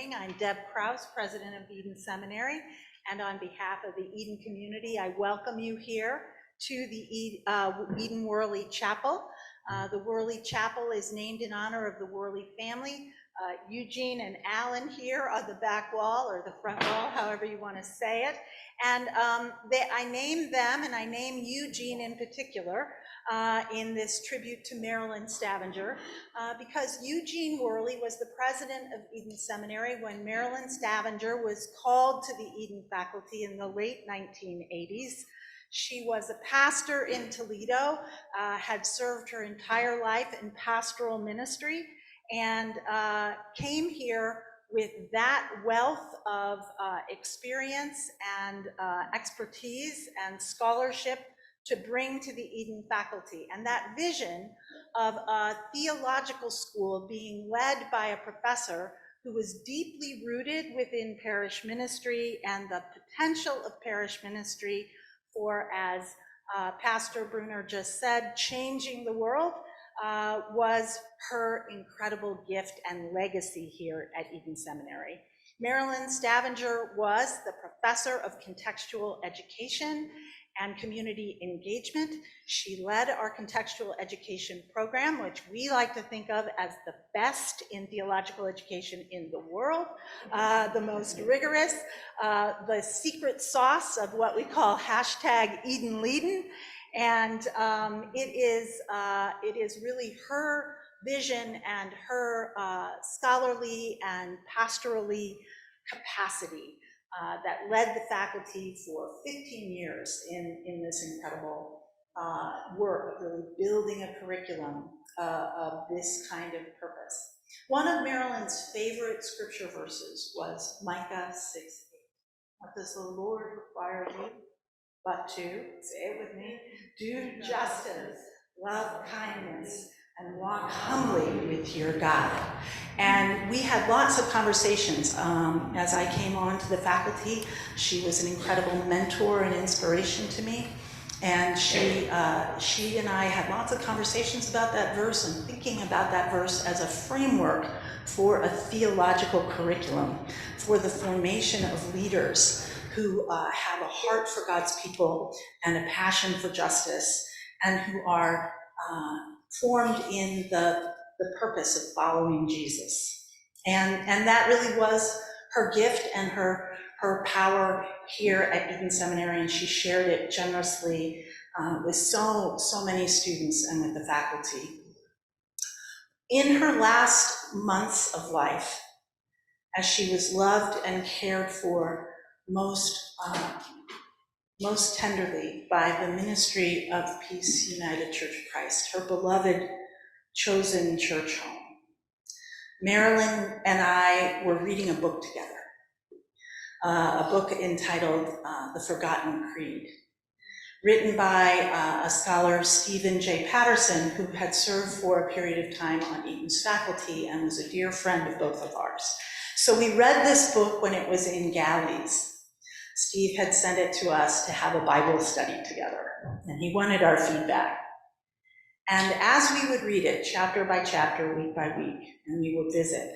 I'm Deb Krause, president of Eden Seminary, and on behalf of the Eden community, I welcome you here to the Eden Worley Chapel. The Worley Chapel is named in honor of the Worley family. Eugene and Alan here on the back wall, or the front wall, however you want to say it. And I name them, and I name Eugene in particular, in this tribute to Marilyn Stavenger, because Eugene Worley was the president of Eden Seminary when Marilyn Stavenger was called to the Eden faculty in the late 1980s. She was a pastor in Toledo, had served her entire life in pastoral ministry, and came here with that wealth of experience and expertise and scholarship to bring to the Eden faculty. And that vision of a theological school being led by a professor who was deeply rooted within parish ministry and the potential of parish ministry for, as Pastor Bruner just said, changing the world, was her incredible gift and legacy here at Eden Seminary. Marilyn Stavenger was the professor of contextual education and community engagement. She led our contextual education program, which we like to think of as the best in theological education in the world, the most rigorous, the secret sauce of what we call #EdenLeadin. And it is really her vision and her scholarly and pastorally capacity that led the faculty for 15 years in this incredible work of really building a curriculum of this kind of purpose. One of Marilyn's favorite scripture verses was Micah 6:8. What does the Lord require of you? But to, say it with me, do justice, love kindness, and walk humbly with your God. And we had lots of conversations as I came on to the faculty. She was an incredible mentor and inspiration to me. And she and I had lots of conversations about that verse and thinking about that verse as a framework for a theological curriculum, for the formation of leaders who have a heart for God's people and a passion for justice, and who are formed in the purpose of following Jesus. And that really was her gift and her power here at Eden Seminary, and she shared it generously with so many students and with the faculty. In her last months of life, as she was loved and cared for most tenderly by the Ministry of Peace United Church of Christ, her beloved chosen church home, Marilyn and I were reading a book together, a book entitled The Forgotten Creed, written by a scholar, Stephen J. Patterson, who had served for a period of time on Eden's faculty and was a dear friend of both of ours. So we read this book when it was in galleys. Steve had sent it to us to have a Bible study together, and he wanted our feedback. And as we would read it, chapter by chapter, week by week, and we would visit,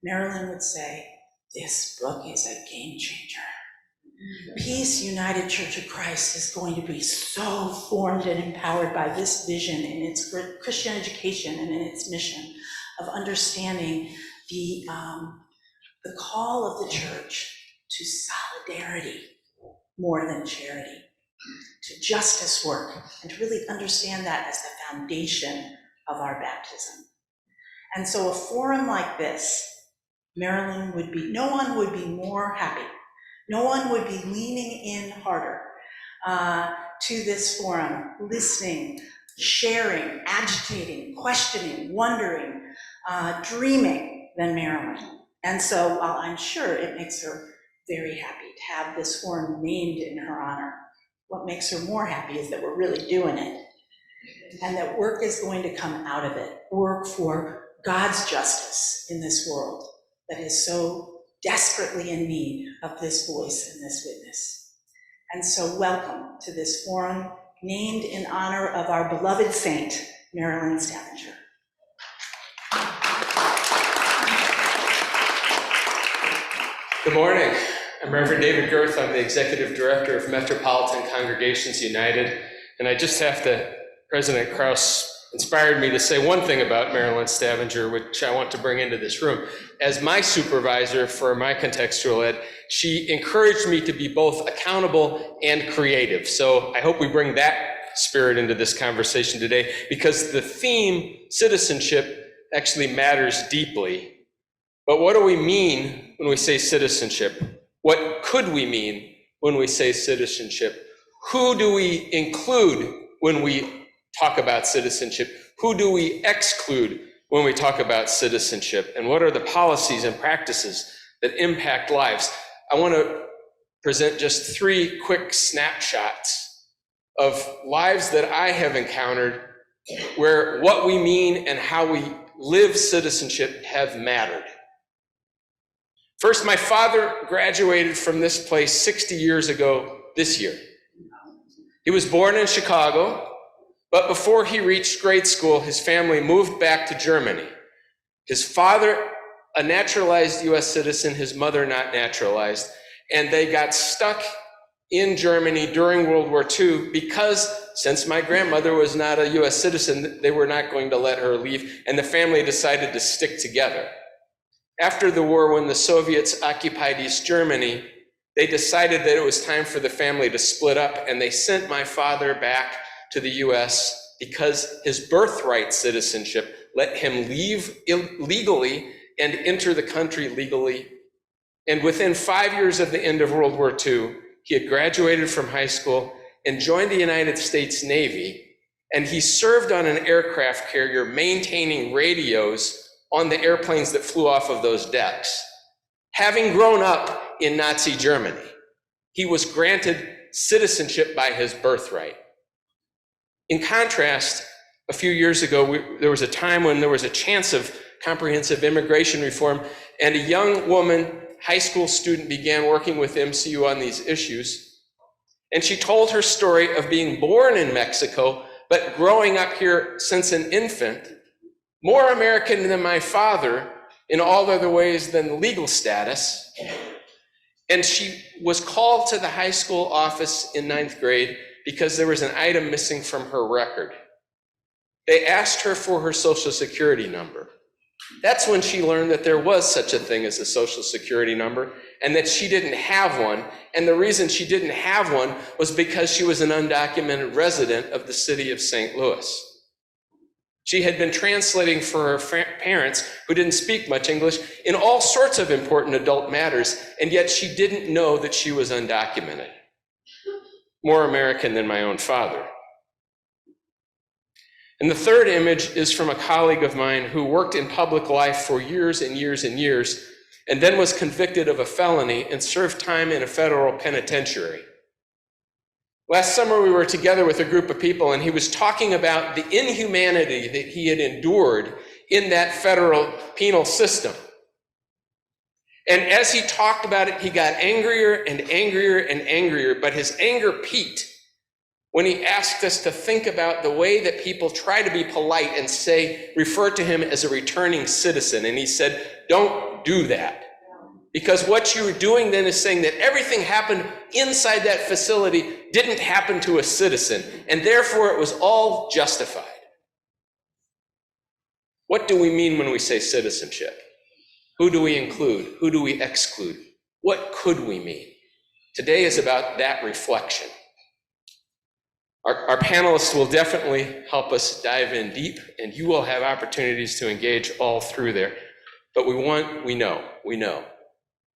Marilyn would say, "This book is a game changer. Peace United Church of Christ is going to be so formed and empowered by this vision in its Christian education and in its mission of understanding the call of the church to solidarity more than charity, to justice work, and to really understand that as the foundation of our baptism." And so a forum like this, Marilyn no one would be more happy, no one would be leaning in harder to this forum, listening, sharing, agitating, questioning, wondering, dreaming than Marilyn. And so while I'm sure it makes her very happy to have this forum named in her honor, what makes her more happy is that we're really doing it, and that work is going to come out of it, work for God's justice in this world that is so desperately in need of this voice and this witness. And so welcome to this forum named in honor of our beloved saint, Marilyn Stavenger. Good morning. I'm Reverend David Girth. I'm the Executive Director of Metropolitan Congregations United. And I just have to, President Krause inspired me to say one thing about Marilyn Stavenger, which I want to bring into this room. As my supervisor for my contextual ed, she encouraged me to be both accountable and creative. So I hope we bring that spirit into this conversation today, because the theme, citizenship, actually matters deeply. But what do we mean when we say citizenship? What could we mean when we say citizenship? Who do we include when we talk about citizenship? Who do we exclude when we talk about citizenship? And what are the policies and practices that impact lives? I want to present just 3 quick snapshots of lives that I have encountered where what we mean and how we live citizenship have mattered. First, my father graduated from this place 60 years ago this year. He was born in Chicago, but before he reached grade school, his family moved back to Germany. His father, a naturalized US citizen, his mother not naturalized, and they got stuck in Germany during World War II because, since my grandmother was not a US citizen, they were not going to let her leave, and the family decided to stick together. After the war, when the Soviets occupied East Germany, they decided that it was time for the family to split up, and they sent my father back to the US because his birthright citizenship let him leave illegally and enter the country legally. And within 5 years of the end of World War II, he had graduated from high school and joined the United States Navy, and he served on an aircraft carrier maintaining radios on the airplanes that flew off of those decks. Having grown up in Nazi Germany, he was granted citizenship by his birthright. In contrast, a few years ago, there was a time when there was a chance of comprehensive immigration reform, and a young woman, high school student, began working with MCU on these issues. And she told her story of being born in Mexico, but growing up here since an infant, more American than my father in all other ways than legal status. And she was called to the high school office in 9th grade because there was an item missing from her record. They asked her for her Social Security number. That's when she learned that there was such a thing as a Social Security number and that she didn't have one. And the reason she didn't have one was because she was an undocumented resident of the city of St. Louis. She had been translating for her parents, who didn't speak much English, in all sorts of important adult matters, and yet she didn't know that she was undocumented. More American than my own father. And the third image is from a colleague of mine who worked in public life for years and years and years, and then was convicted of a felony and served time in a federal penitentiary. Last summer, we were together with a group of people, and he was talking about the inhumanity that he had endured in that federal penal system. And as he talked about it, he got angrier and angrier and angrier, but his anger peaked when he asked us to think about the way that people try to be polite and refer to him as a returning citizen. And he said, don't do that. Because what you're doing then is saying that everything happened inside that facility didn't happen to a citizen, and therefore it was all justified. What do we mean when we say citizenship? Who do we include? Who do we exclude? What could we mean? Today is about that reflection. Our panelists will definitely help us dive in deep, and you will have opportunities to engage all through there. But we know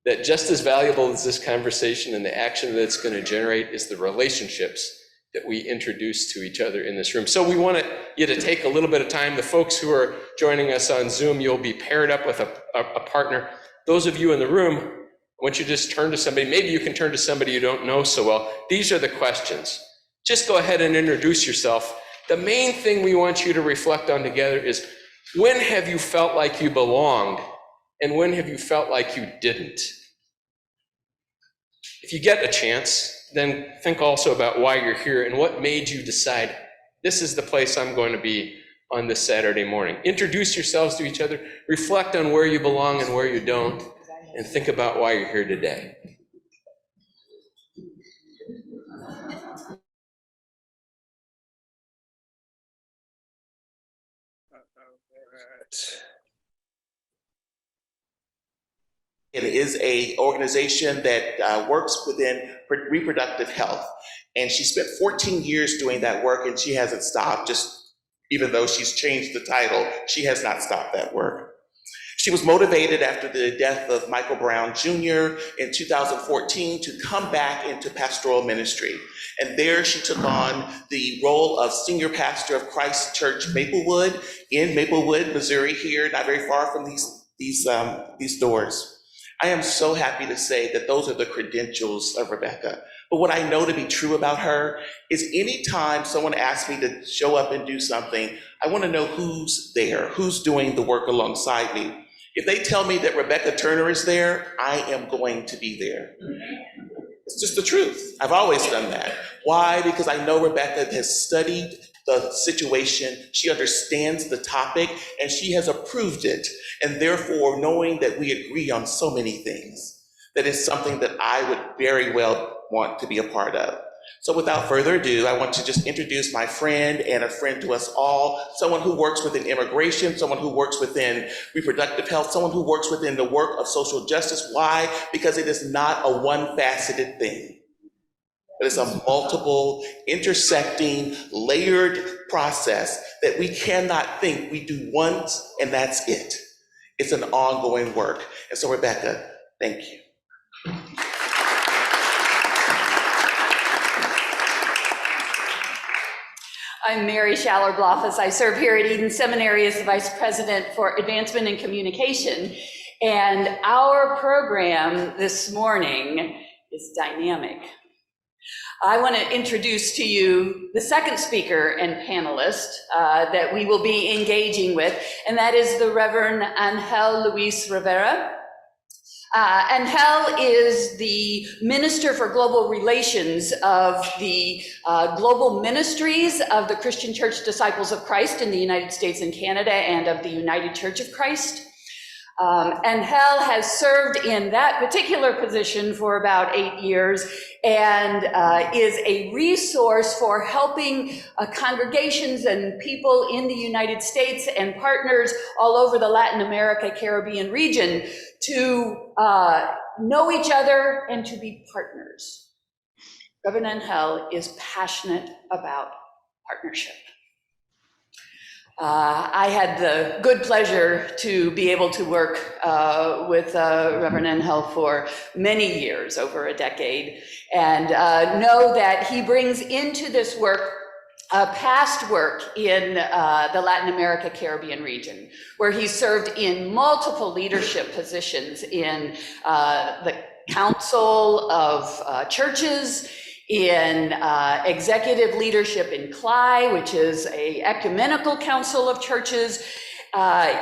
that just as valuable as this conversation and the action that it's going to generate is the relationships that we introduce to each other in this room. So we want you to take a little bit of time. The folks who are joining us on Zoom, you'll be paired up with a partner. Those of you in the room, I want you to just turn to somebody. Maybe you can turn to somebody you don't know so well. These are the questions. Just go ahead and introduce yourself. The main thing we want you to reflect on together is, when have you felt like you belonged, and when have you felt like you didn't? If you get a chance, then think also about why you're here and what made you decide, this is the place I'm going to be on this Saturday morning. Introduce yourselves to each other, reflect on where you belong and where you don't, and think about why you're here today. It is an organization that works within reproductive health. And she spent 14 years doing that work, and she hasn't stopped. Just even though she's changed the title, she has not stopped that work. She was motivated after the death of Michael Brown Jr. in 2014 to come back into pastoral ministry. And there she took on the role of senior pastor of Christ Church Maplewood in Maplewood, Missouri, here, not very far from these doors. I am so happy to say that those are the credentials of Rebecca. But what I know to be true about her is anytime someone asks me to show up and do something, I want to know who's there, who's doing the work alongside me. If they tell me that Rebecca Turner is there, I am going to be there. It's just the truth. I've always done that. Why? Because I know Rebecca has studied the situation, she understands the topic, and she has approved it. And therefore, knowing that we agree on so many things, that is something that I would very well want to be a part of. So without further ado, I want to just introduce my friend and a friend to us all, someone who works within immigration, someone who works within reproductive health, someone who works within the work of social justice. Why? Because it is not a one-faceted thing. It is a multiple, intersecting, layered process that we cannot think we do once and that's it. It's an ongoing work. And so Rebecca, thank you. I'm Mary Schaller-Blofus. I serve here at Eden Seminary as the Vice President for Advancement in Communication. And our program this morning is dynamic. I want to introduce to you the second speaker and panelist that we will be engaging with, and that is the Reverend Angel Luis Rivera. Angel is the Minister for Global Relations of the Global Ministries of the Christian Church Disciples of Christ in the United States and Canada and of the United Church of Christ. Angel has served in that particular position for about 8 years and is a resource for helping congregations and people in the United States and partners all over the Latin America, Caribbean region to know each other and to be partners. Reverend Angel is passionate about partnership. I had the good pleasure to be able to work with Reverend Angel for many years, over a decade, and know that he brings into this work past work in the Latin America, Caribbean region, where he served in multiple leadership positions in the Council of Churches, in executive leadership in CLI, which is an ecumenical council of churches.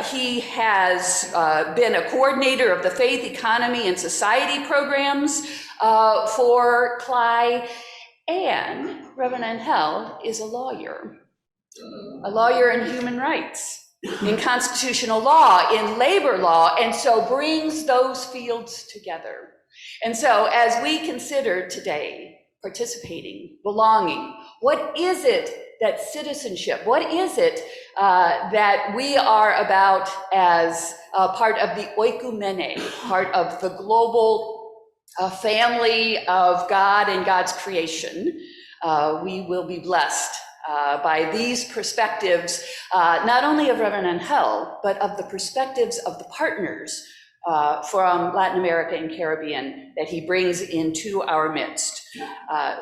He has been a coordinator of the faith, economy, and society programs for CLI. And Reverend Angel is a lawyer in human rights, in constitutional law, in labor law, and so brings those fields together. And so as we consider today, participating, belonging, what is it that citizenship, what is it that we are about as part of the oikumene, part of the global family of God and God's creation? We will be blessed by these perspectives, not only of Reverend Angel, but of the perspectives of the partners from Latin America and Caribbean that he brings into our midst.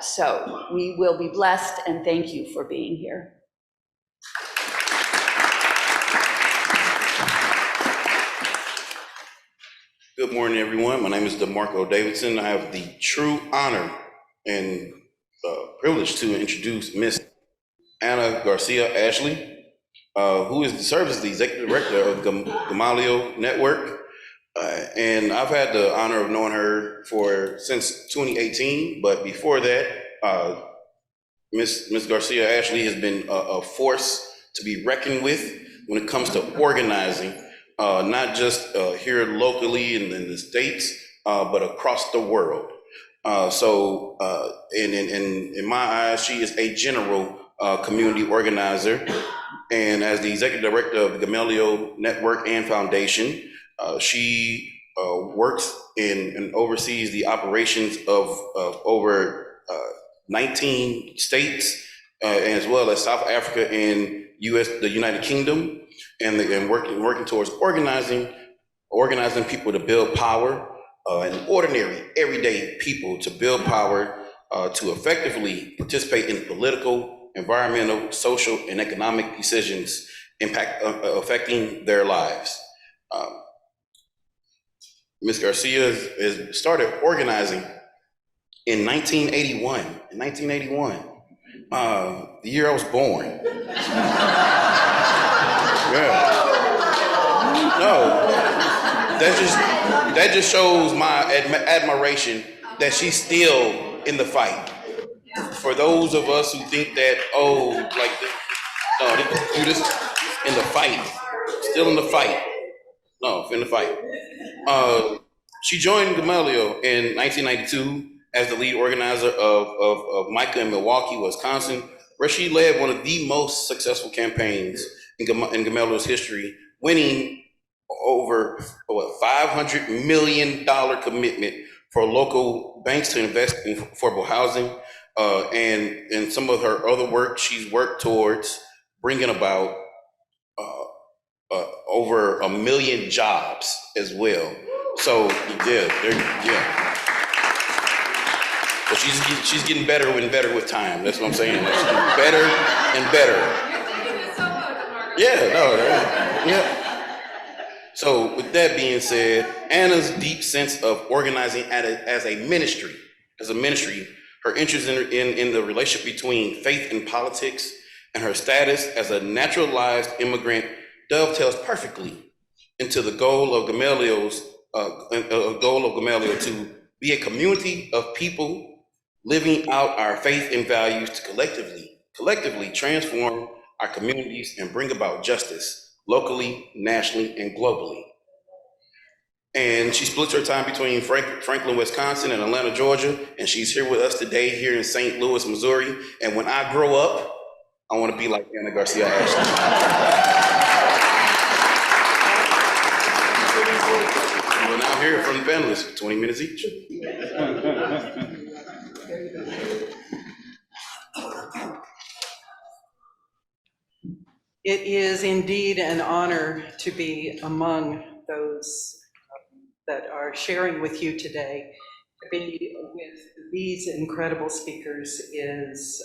So we will be blessed, and thank you for being here. Good morning, everyone. My name is DeMarco Davidson. I have the true honor and privilege to introduce Miss Anna Garcia Ashley, who serves as the Executive Director of Gamaliel Network. And I've had the honor of knowing her since 2018, but before that, Miss Garcia Ashley has been a force to be reckoned with when it comes to organizing not just here locally in the States, but across the world. In my eyes, she is a general community organizer. And as the executive director of the Gamaliel Network and Foundation, she works and oversees the operations of over 19 states, as well as South Africa and the United Kingdom, and working towards organizing people to build power, and ordinary, everyday people to build power, to effectively participate in political, environmental, social, and economic decisions affecting their lives. Ms. Garcia has started organizing in 1981. In 1981, the year I was born. Yeah. No, that just shows my admiration that she's still in the fight. For those of us who think that, you just in the fight, still in the fight. No, in the fight. She joined Gamaliel in 1992 as the lead organizer of Micah in Milwaukee, Wisconsin, where she led one of the most successful campaigns in Gamaliel's history, winning over $500 million commitment for local banks to invest in affordable housing. And in some of her other work, she's worked towards bringing about over 1 million jobs as well. So but she's getting better and better with time. That's what I'm saying. Like, she's getting better and better. Yeah. So with that being said, Anna's deep sense of organizing as a ministry, her interest in the relationship between faith and politics, and her status as a naturalized immigrant dovetails perfectly into the goal of Gamaliel to be a community of people living out our faith and values to collectively transform our communities and bring about justice locally, nationally, and globally. And she splits her time between Franklin, Wisconsin, and Atlanta, Georgia, and she's here with us today here in St. Louis, Missouri. And when I grow up, I want to be like Anna Garcia Ashley. We'll now hear from the panelists, 20 minutes each. It is indeed an honor to be among those that are sharing with you today. To be with these incredible speakers is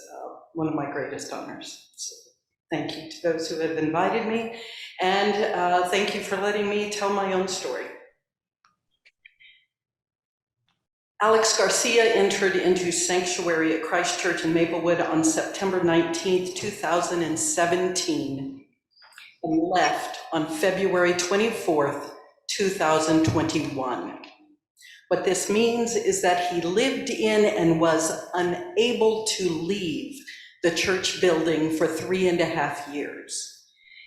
one of my greatest honors. So thank you to those who have invited me, and thank you for letting me tell my own story. Alex Garcia entered into sanctuary at Christ Church in Maplewood on September 19th, 2017, and left on February 24th, 2021. What this means is that he lived in and was unable to leave the church building for 3.5 years.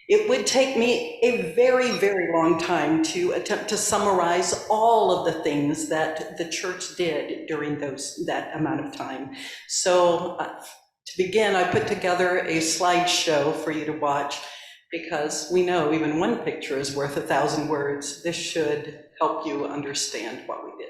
It would take me a very, very long time to attempt to summarize all of the things that the church did during that amount of time. So to begin, I put together a slideshow for you to watch, because we know even one picture is worth 1,000 words. This should help you understand what we did.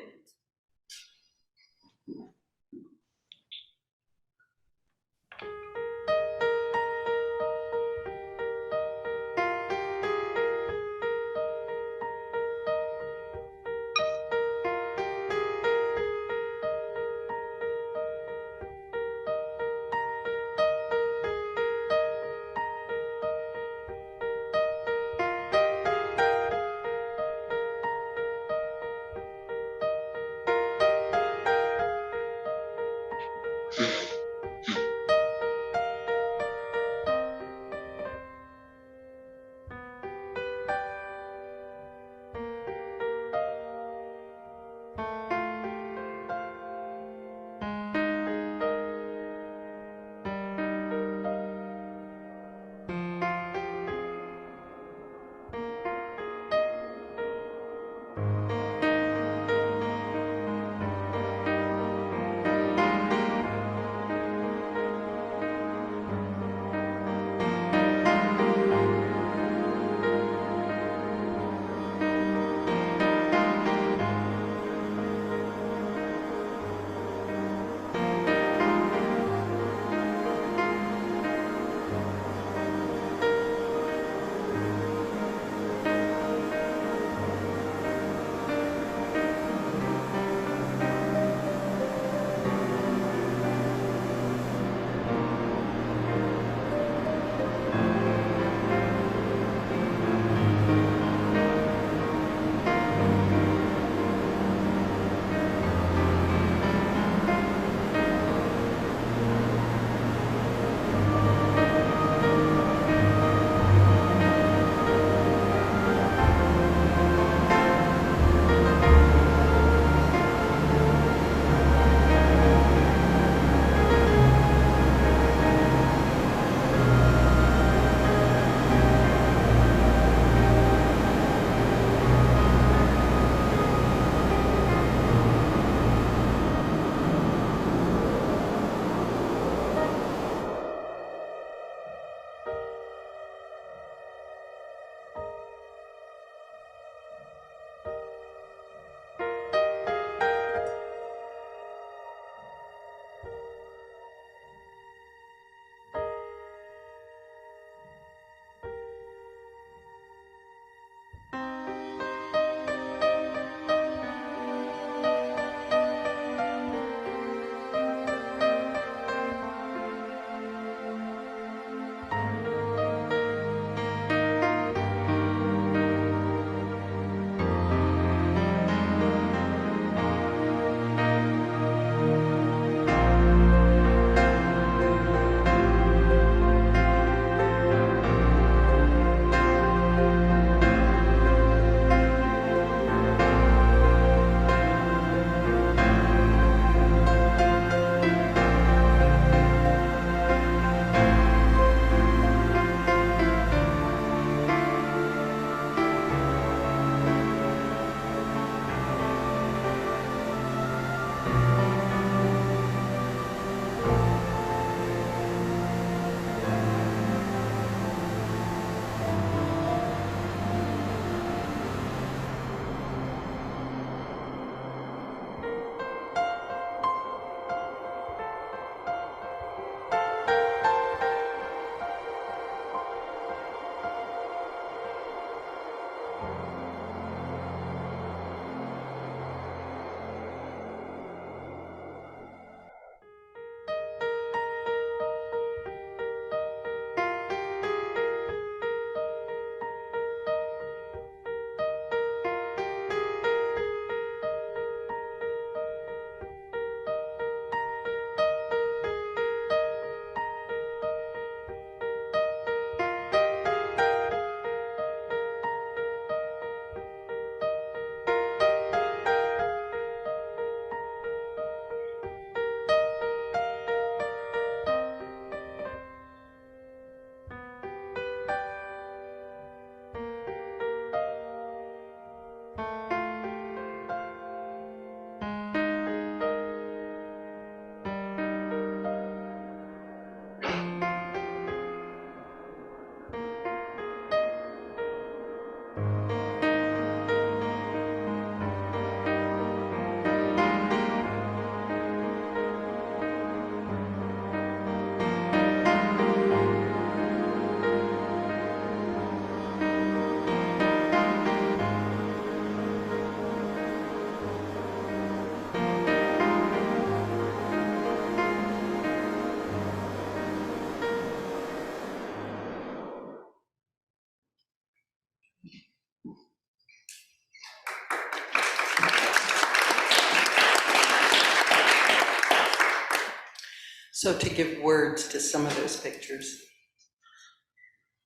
So to give words to some of those pictures.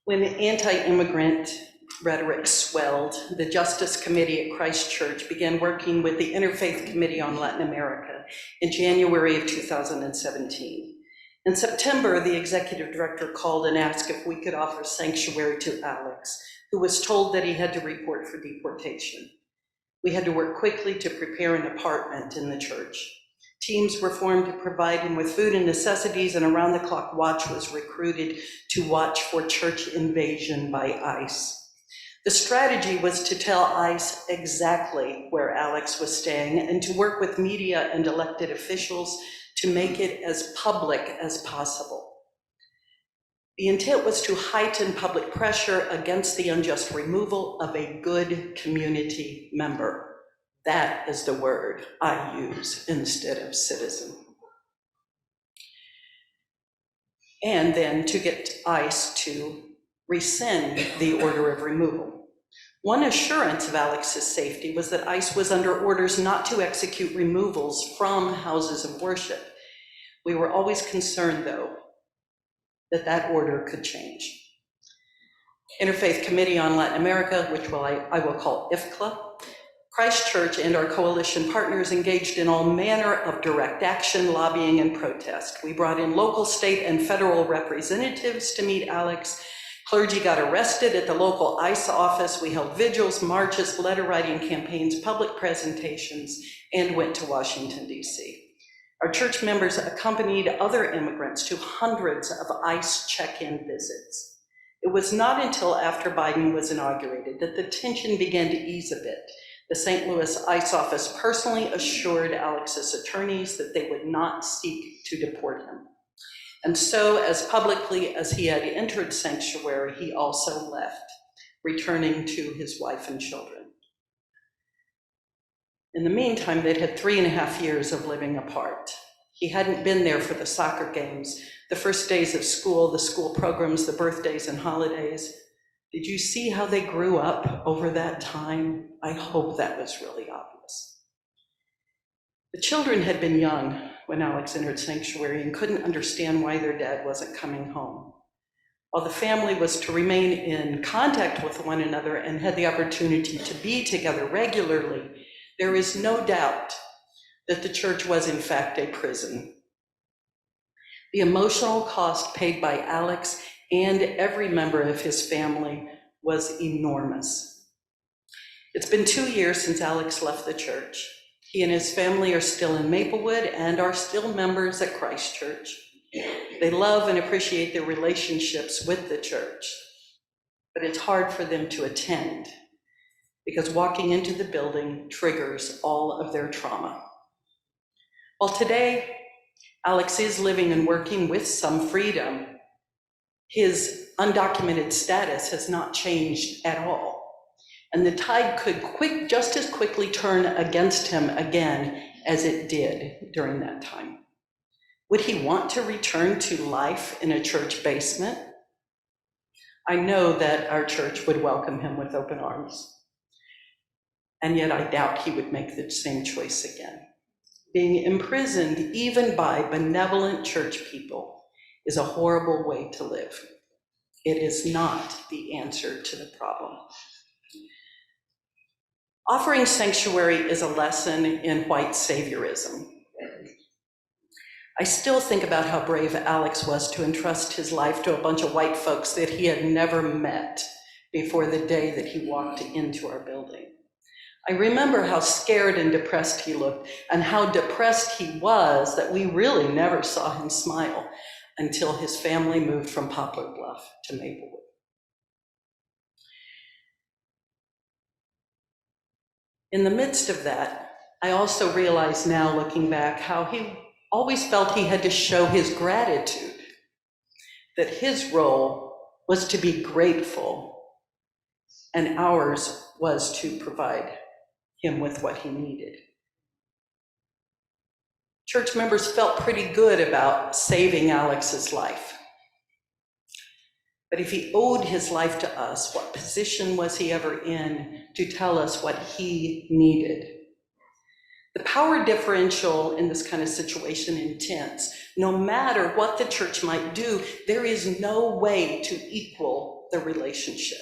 When anti-immigrant rhetoric swelled, the Justice Committee at Christ Church began working with the Interfaith Committee on Latin America in January of 2017. In September, the executive director called and asked if we could offer sanctuary to Alex, who was told that he had to report for deportation. We had to work quickly to prepare an apartment in the church. Teams were formed to provide him with food and necessities, and around-the-clock watch was recruited to watch for church invasion by ICE. The strategy was to tell ICE exactly where Alex was staying and to work with media and elected officials to make it as public as possible. The intent was to heighten public pressure against the unjust removal of a good community member. That is the word I use instead of citizen. And then to get ICE to rescind the order of removal. One assurance of Alex's safety was that ICE was under orders not to execute removals from houses of worship. We were always concerned, though, that that order could change. Interfaith Committee on Latin America, which I will call IFCLA, Christ Church and our coalition partners engaged in all manner of direct action, lobbying, and protest. We brought in local, state, and federal representatives to meet Alex. Clergy got arrested at the local ICE office. We held vigils, marches, letter writing campaigns, public presentations, and went to Washington, D.C. Our church members accompanied other immigrants to hundreds of ICE check-in visits. It was not until after Biden was inaugurated that the tension began to ease a bit. The St. Louis ICE office personally assured Alex's attorneys that they would not seek to deport him. And so, as publicly as he had entered sanctuary, he also left, returning to his wife and children. In the meantime, they'd had 3.5 years of living apart. He hadn't been there for the soccer games, the first days of school, the school programs, the birthdays and holidays. Did you see how they grew up over that time? I hope that was really obvious. The children had been young when Alex entered sanctuary and couldn't understand why their dad wasn't coming home. While the family was to remain in contact with one another and had the opportunity to be together regularly, there is no doubt that the church was in fact a prison. The emotional cost paid by Alex and every member of his family was enormous. It's been 2 years since Alex left the church. He and his family are still in Maplewood and are still members at Christ Church. They love and appreciate their relationships with the church, but it's hard for them to attend because walking into the building triggers all of their trauma. While today, Alex is living and working with some freedom, his undocumented status has not changed at all. And the tide could just as quickly turn against him again as it did during that time. Would he want to return to life in a church basement? I know that our church would welcome him with open arms. And yet I doubt he would make the same choice again. Being imprisoned even by benevolent church people is a horrible way to live. It is not the answer to the problem. Offering sanctuary is a lesson in white saviorism. I still think about how brave Alex was to entrust his life to a bunch of white folks that he had never met before the day that he walked into our building. I remember how scared and depressed he looked, and how depressed he was that we really never saw him smile until his family moved from Poplar Bluff to Maplewood. In the midst of that, I also realize now, looking back, how he always felt he had to show his gratitude, that his role was to be grateful, and ours was to provide him with what he needed. Church members felt pretty good about saving Alex's life. But if he owed his life to us, what position was he ever in to tell us what he needed? The power differential in this kind of situation intense. No matter what the church might do, there is no way to equal the relationship.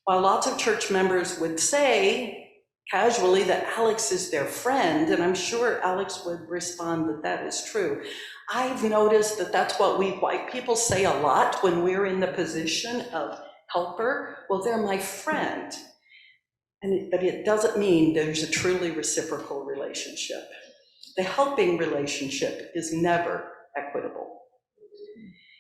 While lots of church members would say casually that Alex is their friend, and I'm sure Alex would respond that that is true, I've noticed that that's what we white people say a lot when we're in the position of helper. Well, they're my friend. But it doesn't mean there's a truly reciprocal relationship. The helping relationship is never equitable.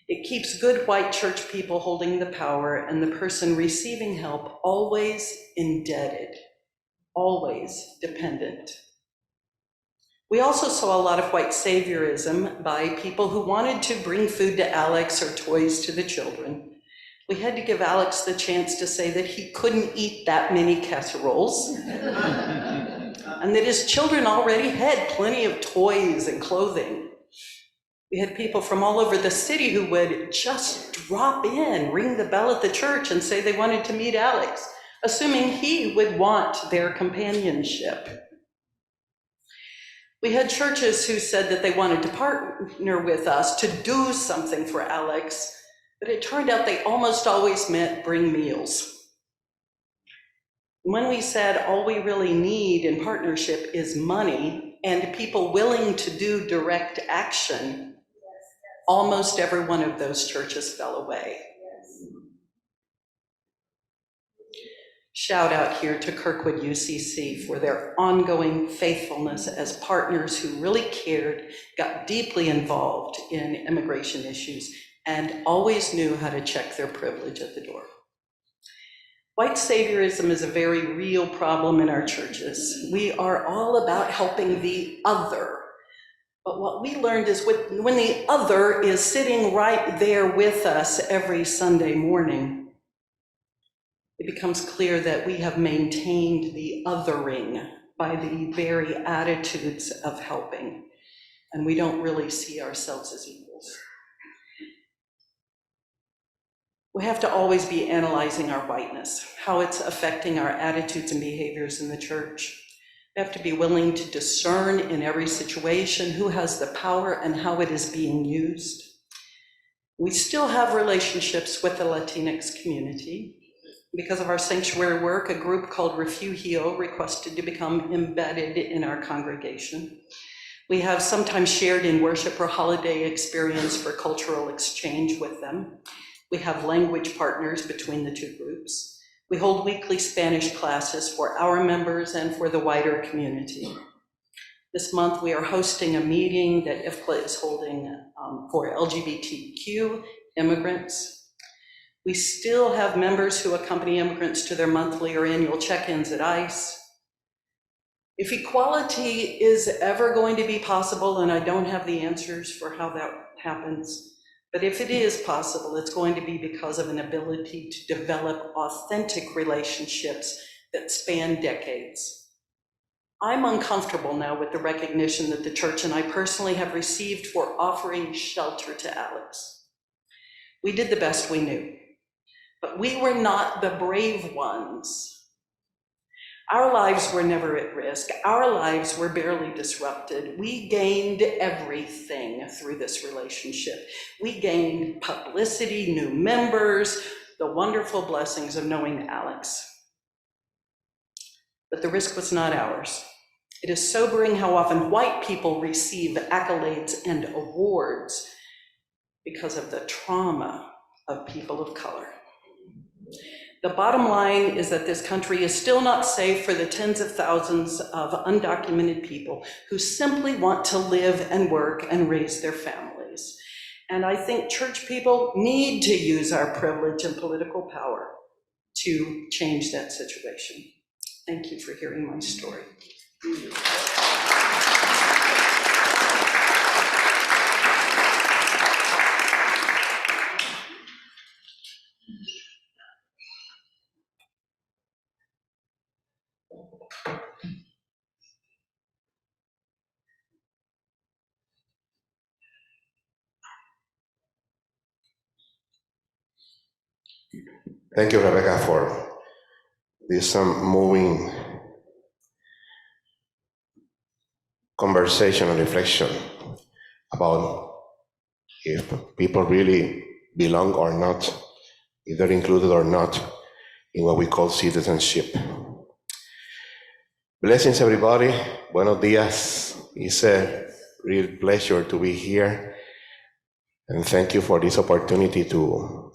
It keeps good white church people holding the power and the person receiving help always indebted, always dependent. We also saw a lot of white saviorism by people who wanted to bring food to Alex or toys to the children. We had to give Alex the chance to say that he couldn't eat that many casseroles and that his children already had plenty of toys and clothing. We had people from all over the city who would just drop in, ring the bell at the church and say they wanted to meet Alex, assuming he would want their companionship. We had churches who said that they wanted to partner with us to do something for Alex, but it turned out they almost always meant bring meals. When we said all we really need in partnership is money and people willing to do direct action, almost every one of those churches fell away. Shout out here to Kirkwood UCC for their ongoing faithfulness as partners who really cared, got deeply involved in immigration issues, and always knew how to check their privilege at the door. White saviorism is a very real problem in our churches. We are all about helping the other. But what we learned is when the other is sitting right there with us every Sunday morning, it becomes clear that we have maintained the othering by the very attitudes of helping, and we don't really see ourselves as equals. We have to always be analyzing our whiteness, how it's affecting our attitudes and behaviors in the church. We have to be willing to discern in every situation who has the power and how it is being used. We still have relationships with the Latinx community. Because of our sanctuary work, a group called Refugio requested to become embedded in our congregation. We have sometimes shared in worship or holiday experience for cultural exchange with them. We have language partners between the two groups. We hold weekly Spanish classes for our members and for the wider community. This month, we are hosting a meeting that IFCLA is holding for LGBTQ immigrants. We still have members who accompany immigrants to their monthly or annual check-ins at ICE. If equality is ever going to be possible, and I don't have the answers for how that happens, but if it is possible, it's going to be because of an ability to develop authentic relationships that span decades. I'm uncomfortable now with the recognition that the church and I personally have received for offering shelter to Alex. We did the best we knew. But we were not the brave ones. Our lives were never at risk. Our lives were barely disrupted. We gained everything through this relationship. We gained publicity, new members, the wonderful blessings of knowing Alex. But the risk was not ours. It is sobering how often white people receive accolades and awards because of the trauma of people of color. The bottom line is that this country is still not safe for the tens of thousands of undocumented people who simply want to live and work and raise their families. And I think church people need to use our privilege and political power to change that situation. Thank you for hearing my story. Thank you, Rebecca, for this moving conversation and reflection about if people really belong or not, if they're included or not in what we call citizenship. Blessings, everybody. Buenos dias. It's a real pleasure to be here. And thank you for this opportunity to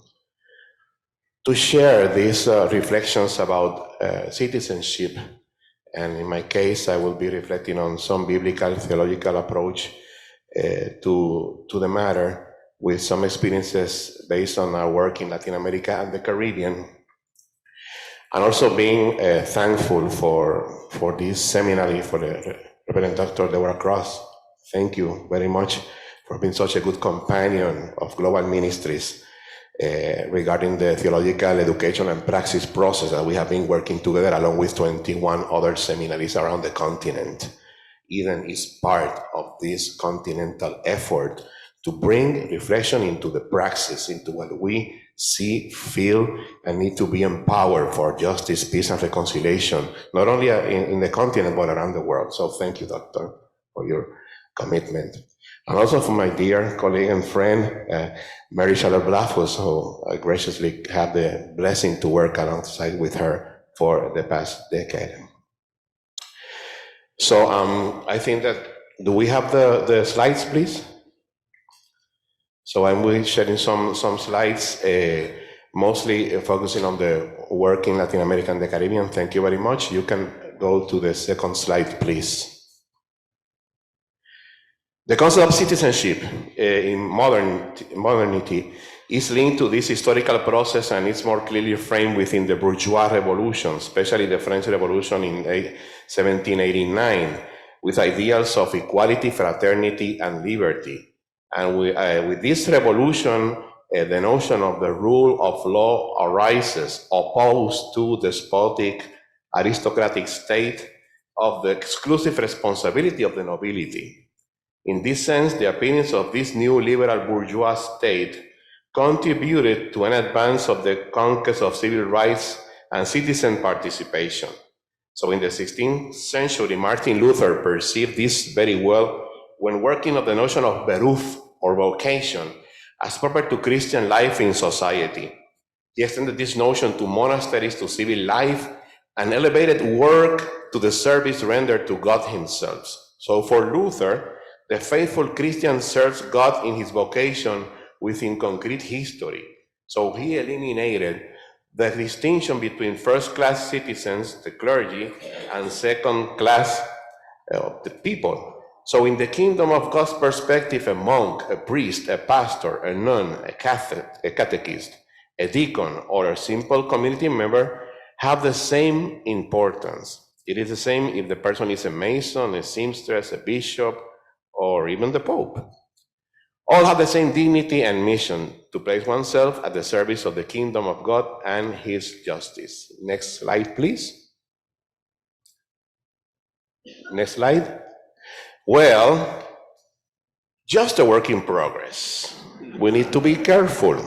share these reflections about citizenship. And in my case, I will be reflecting on some biblical theological approach to the matter, with some experiences based on our work in Latin America and the Caribbean. And also being thankful for this seminary, for the Reverend Dr. Deborah Cross. Thank you very much for being such a good companion of global ministries regarding the theological education and praxis process that we have been working together along with 21 other seminaries around the continent. Eden is part of this continental effort to bring reflection into the praxis, into what we see, feel, and need to be empowered for justice, peace, and reconciliation, not only in the continent, but around the world. So thank you, Doctor, for your commitment. And also for my dear colleague and friend, Mary Charlotte Blafus, who I graciously had the blessing to work alongside with her for the past decade. So I think that, do we have the slides, please? So I'm will be sharing some slides, mostly focusing on the work in Latin America and the Caribbean. Thank you very much. You can go to the second slide, please. The concept of citizenship in modernity is linked to this historical process, and it's more clearly framed within the bourgeois revolution, especially the French Revolution in 1789, with ideals of equality, fraternity, and liberty. And with this revolution, the notion of the rule of law arises, opposed to despotic aristocratic state of the exclusive responsibility of the nobility. In this sense, the appearance of this new liberal bourgeois state contributed to an advance of the conquest of civil rights and citizen participation. So in the 16th century, Martin Luther perceived this very well when working on the notion of beruf, or vocation, as proper to Christian life in society. He extended this notion to monasteries, to civil life, and elevated work to the service rendered to God himself. So for Luther, the faithful Christian serves God in his vocation within concrete history. So he eliminated the distinction between first-class citizens, the clergy, and second-class the people. So in the kingdom of God's perspective, a monk, a priest, a pastor, a nun, a catechist, a deacon, or a simple community member have the same importance. It is the same if the person is a mason, a seamstress, a bishop, or even the Pope. All have the same dignity and mission to place oneself at the service of the kingdom of God and his justice. Next slide, please. Next slide. Well, just a work in progress. We need to be careful.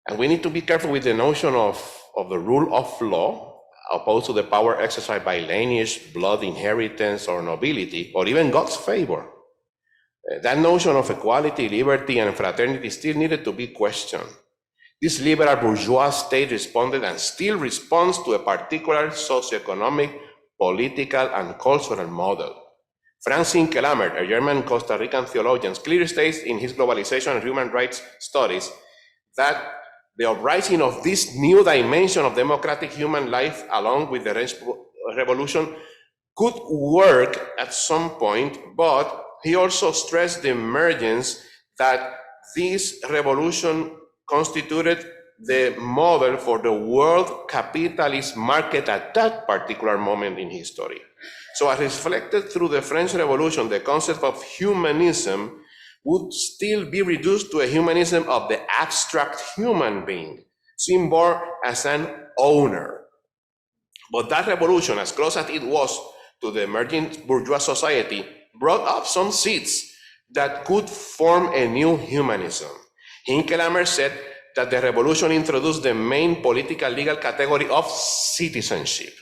And we need to be careful with the notion of the rule of law, opposed to the power exercised by lineage, blood inheritance, or nobility, or even God's favor. That notion of equality, liberty, and fraternity still needed to be questioned. This liberal bourgeois state responded and still responds to a particular socioeconomic, political, and cultural model. Francine Kelamer, a German Costa Rican theologian, clearly states in his Globalization and Human Rights Studies that the uprising of this new dimension of democratic human life, along with the revolution, could work at some point, but he also stressed the emergence that this revolution constituted the model for the world capitalist market at that particular moment in history. So as reflected through the French Revolution, the concept of humanism would still be reduced to a humanism of the abstract human being, seen more as an owner. But that revolution, as close as it was to the emerging bourgeois society, brought up some seeds that could form a new humanism. Hinckelhammer said that the revolution introduced the main political legal category of citizenship.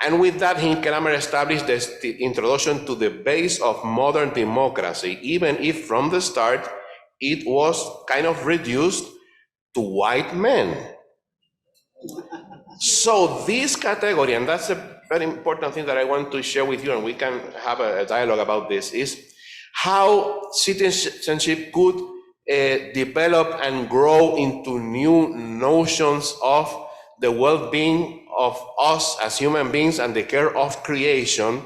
And with that, Hinckelhammer established the introduction to the base of modern democracy, even if from the start it was kind of reduced to white men. So this category, and that's a very important thing that I want to share with you, and we can have a dialogue about this, is how citizenship could develop and grow into new notions of the well-being of us as human beings and the care of creation.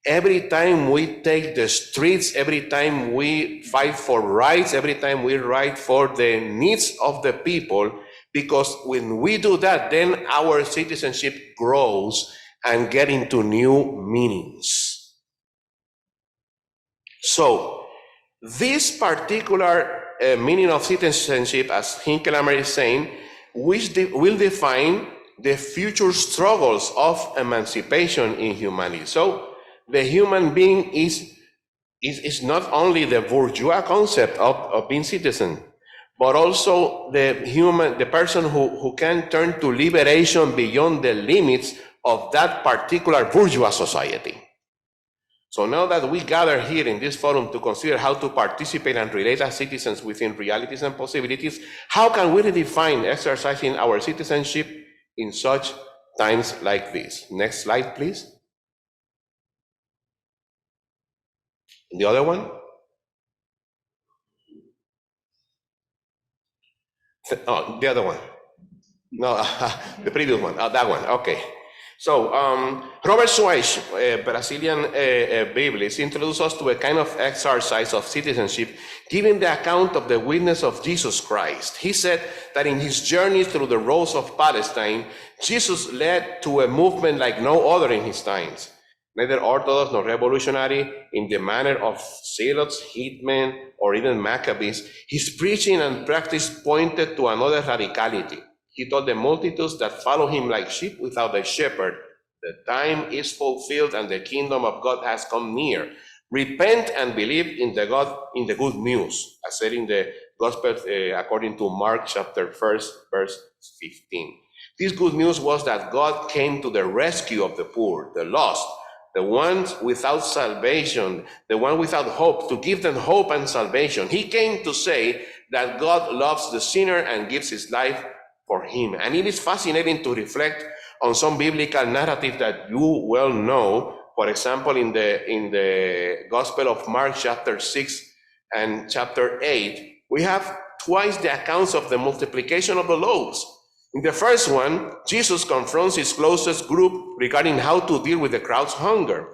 Every time we take the streets, every time we fight for rights, every time we fight for the needs of the people, because when we do that, then our citizenship grows and get into new meanings. So this particular meaning of citizenship, as Hinckelhammer is saying, will define the future struggles of emancipation in humanity. So the human being is not only the bourgeois concept of being citizen, but also the person who can turn to liberation beyond the limits of that particular bourgeois society. So now that we gather here in this forum to consider how to participate and relate as citizens within realities and possibilities, how can we redefine exercising our citizenship in such times like this? Next slide, please. The other one? Oh, the other one. No, the previous one. Oh, that one. Okay. So Robert Schweich, a Brazilian Biblist, introduced us to a kind of exercise of citizenship, giving the account of the witness of Jesus Christ. He said that in his journey through the roads of Palestine, Jesus led to a movement like no other in his times, neither orthodox nor revolutionary in the manner of zealots, hitmen, or even Maccabees. His preaching and practice pointed to another radicality. He told the multitudes that follow him like sheep without a shepherd, the time is fulfilled and the kingdom of God has come near. Repent and believe in the good news, as said in the Gospel according to Mark chapter 1, verse 15. This good news was that God came to the rescue of the poor, the lost, the ones without salvation, the one without hope, to give them hope and salvation. He came to say that God loves the sinner and gives his life for him. And it is fascinating to reflect on some biblical narrative that you well know. For example, in the Gospel of Mark chapter 6 and chapter 8, we have twice the accounts of the multiplication of the loaves. In the first one, Jesus confronts his closest group regarding how to deal with the crowd's hunger,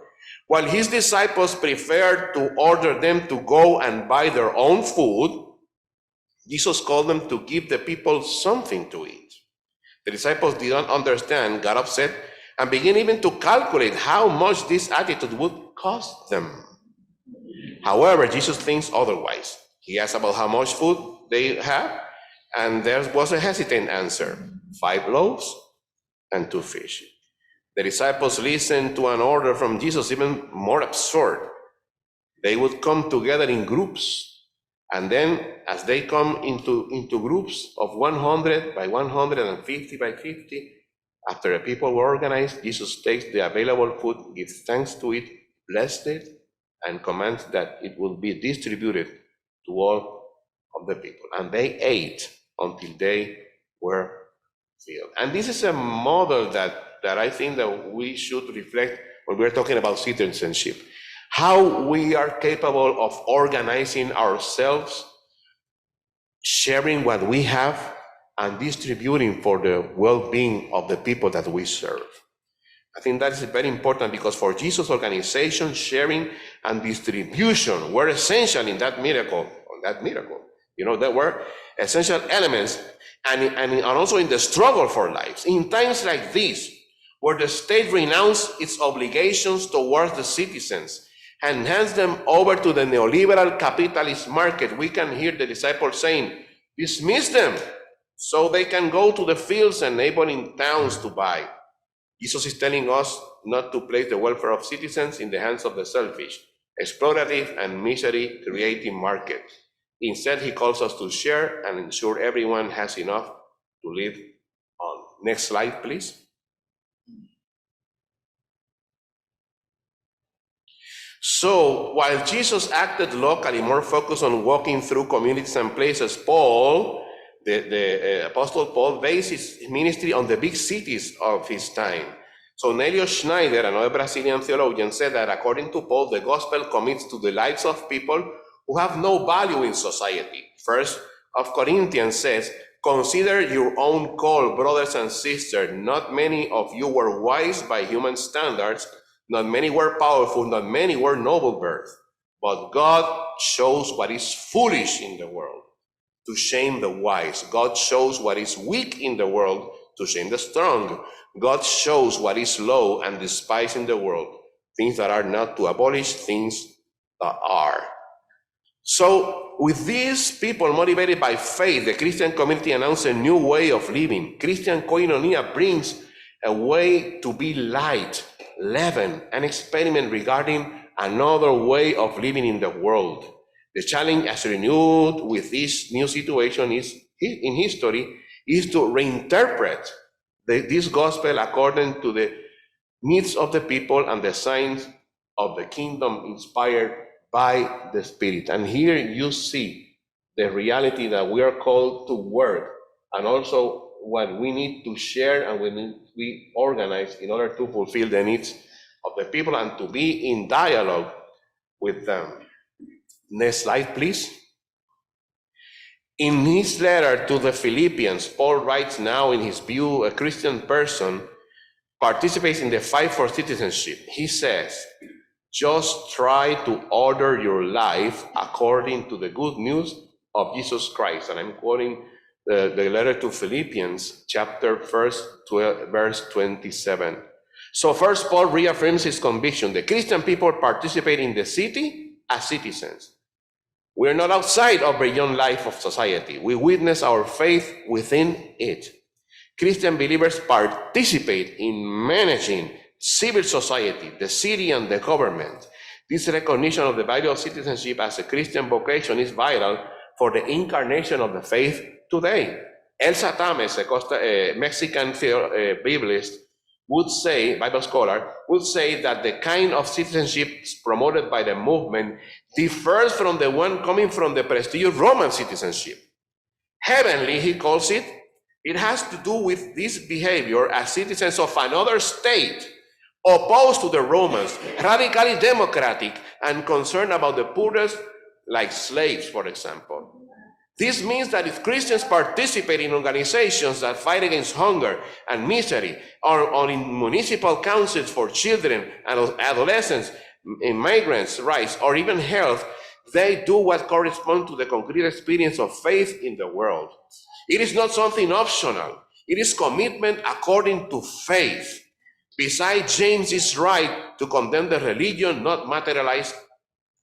while his disciples preferred to order them to go and buy their own food. Jesus called them to give the people something to eat. The disciples did not understand, got upset, and began even to calculate how much this attitude would cost them. However, Jesus thinks otherwise. He asked about how much food they have, and there was a hesitant answer: 5 loaves and 2 fish. The disciples listened to an order from Jesus even more absurd. They would come together in groups. And then, as they come into groups of 100 by 100 and 50 by 50, after the people were organized, Jesus takes the available food, gives thanks to it, blessed it, and commands that it will be distributed to all of the people. And they ate until they were filled. And this is a model that I think that we should reflect when we're talking about citizenship. How we are capable of organizing ourselves, sharing what we have, and distributing for the well-being of the people that we serve. I think that is very important because for Jesus, organization, sharing, and distribution were essential in that miracle. You know, there were essential elements, and also in the struggle for lives. In times like this, where the state renounced its obligations towards the citizens and hands them over to the neoliberal capitalist market, we can hear the disciples saying, dismiss them so they can go to the fields and neighboring towns to buy. Jesus is telling us not to place the welfare of citizens in the hands of the selfish, exploitative, and misery-creating market. Instead, he calls us to share and ensure everyone has enough to live on. Next slide, please. So while Jesus acted locally, more focused on walking through communities and places, Paul, the Apostle Paul, based his ministry on the big cities of his time. So Nelio Schneider, another Brazilian theologian, said that according to Paul, the gospel commits to the lives of people who have no value in society. First of Corinthians says, consider your own call, brothers and sisters. Not many of you were wise by human standards. Not many were powerful. Not many were noble birth. But God shows what is foolish in the world to shame the wise. God shows what is weak in the world to shame the strong. God shows what is low and despised in the world, things that are not, to abolish things that are. So with these people motivated by faith, the Christian community announced a new way of living. Christian koinonia brings a way to be light, leaven, and experiment regarding another way of living in the world. The challenge as renewed with this new situation is in history is to reinterpret this gospel according to the needs of the people and the signs of the kingdom inspired by the Spirit. And here you see the reality that we are called to work, and also what we need to share and we organize in order to fulfill the needs of the people and to be in dialogue with them. Next slide, please. In his letter to the Philippians, Paul writes now, in his view, a Christian person participates in the fight for citizenship. He says, just try to order your life according to the good news of Jesus Christ. And I'm quoting the letter to Philippians, chapter 1, verse 27. So first, Paul reaffirms his conviction. The Christian people participate in the city as citizens. We are not outside or beyond life of society. We witness our faith within it. Christian believers participate in managing civil society, the city, and the government. This recognition of the value of citizenship as a Christian vocation is vital for the incarnation of the faith today. Elsa Tames, a Mexican Biblist, Bible scholar, would say that the kind of citizenship promoted by the movement differs from the one coming from the prestigious Roman citizenship. Heavenly, he calls it, it has to do with this behavior as citizens of another state, opposed to the Romans, radically democratic, and concerned about the poorest, like slaves, for example. This means that if Christians participate in organizations that fight against hunger and misery, or in municipal councils for children and adolescents, immigrants' rights, or even health, they do what corresponds to the concrete experience of faith in the world. It is not something optional. It is commitment according to faith. Besides, James is right to condemn the religion not materialized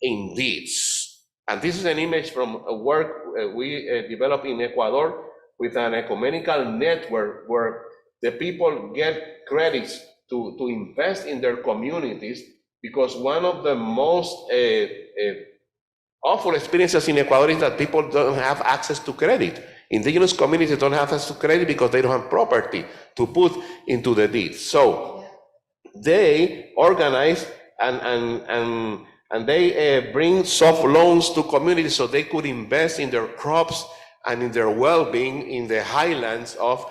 in deeds. And this is an image from a work we developed in Ecuador with an ecumenical network where the people get credits to invest in their communities, because one of the most awful experiences in Ecuador is that people don't have access to credit. Indigenous communities don't have access to credit because they don't have property to put into the deeds. So they organize and they bring soft loans to communities so they could invest in their crops and in their well-being in the highlands of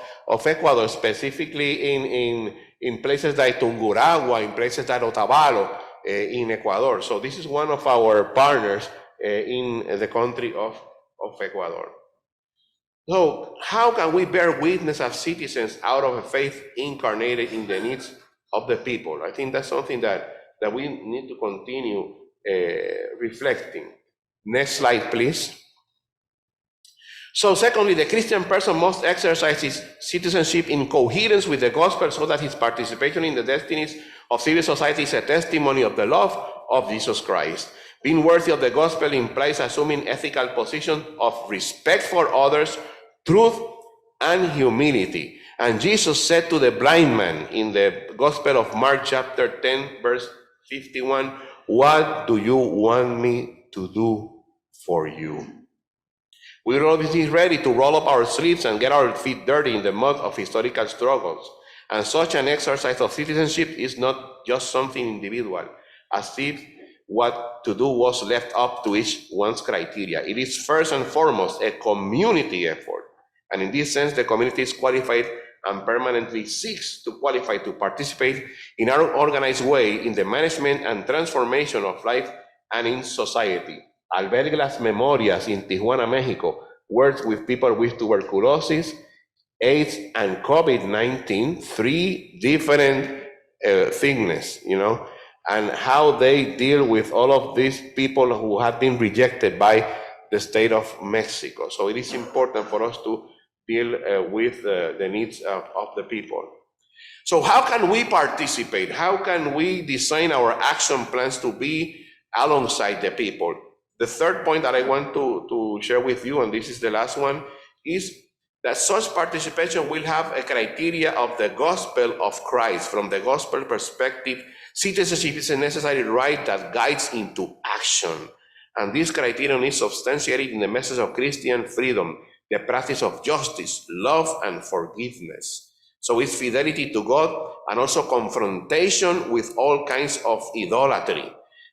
Ecuador, specifically in places like Tungurahua, in places like Otavalo in Ecuador. So this is one of our partners in the country of Ecuador. So how can we bear witness as citizens out of a faith incarnated in the needs of the people? I think that's something that we need to continue reflecting. Next slide, please. So secondly, the Christian person must exercise his citizenship in coherence with the gospel so that his participation in the destinies of civil society is a testimony of the love of Jesus Christ. Being worthy of the gospel implies assuming ethical position of respect for others, truth, and humility. And Jesus said to the blind man in the Gospel of Mark chapter 10, verse 51, what do you want me to do for you? We're always ready to roll up our sleeves and get our feet dirty in the mud of historical struggles. And such an exercise of citizenship is not just something individual. As if what to do was left up to each one's criteria. It is first and foremost a community effort. And in this sense, the community is qualified and permanently seeks to qualify to participate in an organized way in the management and transformation of life and in society. Albergue Las Memorias in Tijuana, Mexico, works with people with tuberculosis, AIDS, and COVID-19, 3 different thickness, and how they deal with all of these people who have been rejected by the state of Mexico. So it is important for us to deal with the needs of the people. So how can we participate? How can we design our action plans to be alongside the people? The third point that I want to share with you, and this is the last one, is that such participation will have a criteria of the gospel of Christ. From the gospel perspective, citizenship is a necessary right that guides into action. And this criterion is substantiated in the message of Christian freedom, the practice of justice, love, and forgiveness. So it's fidelity to God and also confrontation with all kinds of idolatry,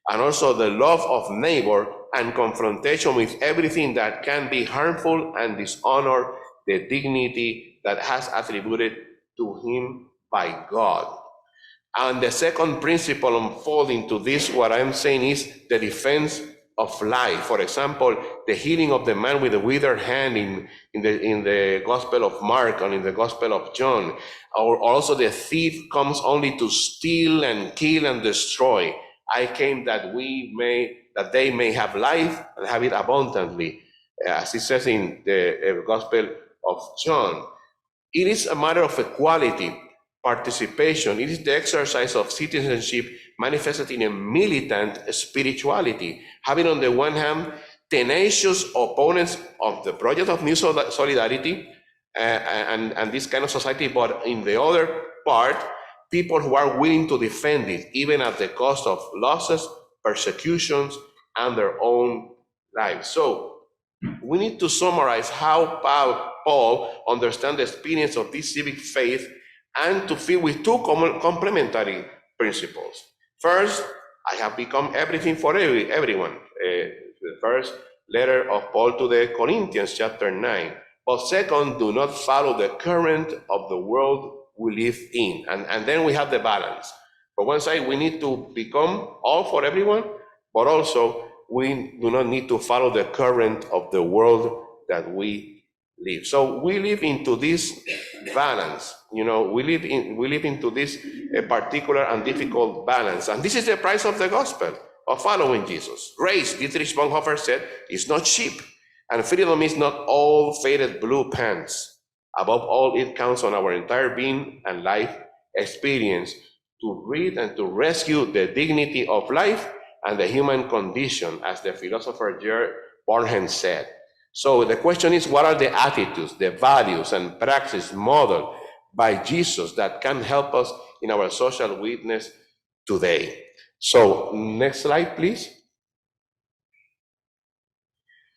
and also the love of neighbor and confrontation with everything that can be harmful and dishonor the dignity that has attributed to him by God. And the second principle unfolding to this, what I'm saying, is the defense of life. For example, the healing of the man with the withered hand in the Gospel of Mark and in the Gospel of John. Or also the thief comes only to steal and kill and destroy. I came that they may have life and have it abundantly, as it says in the Gospel of John. It is a matter of equality, participation. It is the exercise of citizenship manifested in a militant spirituality, having on the one hand tenacious opponents of the project of new solidarity and this kind of society, but in the other part, people who are willing to defend it, even at the cost of losses, persecutions, and their own lives. So we need to summarize how Paul understands the experience of this civic faith and to fill with 2 complementary principles. First, I have become everything for everyone. The first letter of Paul to the Corinthians, chapter 9. But second, do not follow the current of the world we live in. And then we have the balance. For one side, we need to become all for everyone, but also we do not need to follow the current of the world that we live. So we live into this balance. We live into this particular and difficult balance. And this is the price of the gospel, of following Jesus. Grace, Dietrich Bonhoeffer said, is not cheap. And freedom is not all faded blue pants. Above all, it counts on our entire being and life experience to read and to rescue the dignity of life and the human condition, as the philosopher Jared Barnham said. So the question is, what are the attitudes, the values, and practices modeled by Jesus that can help us in our social witness today? So next slide, please.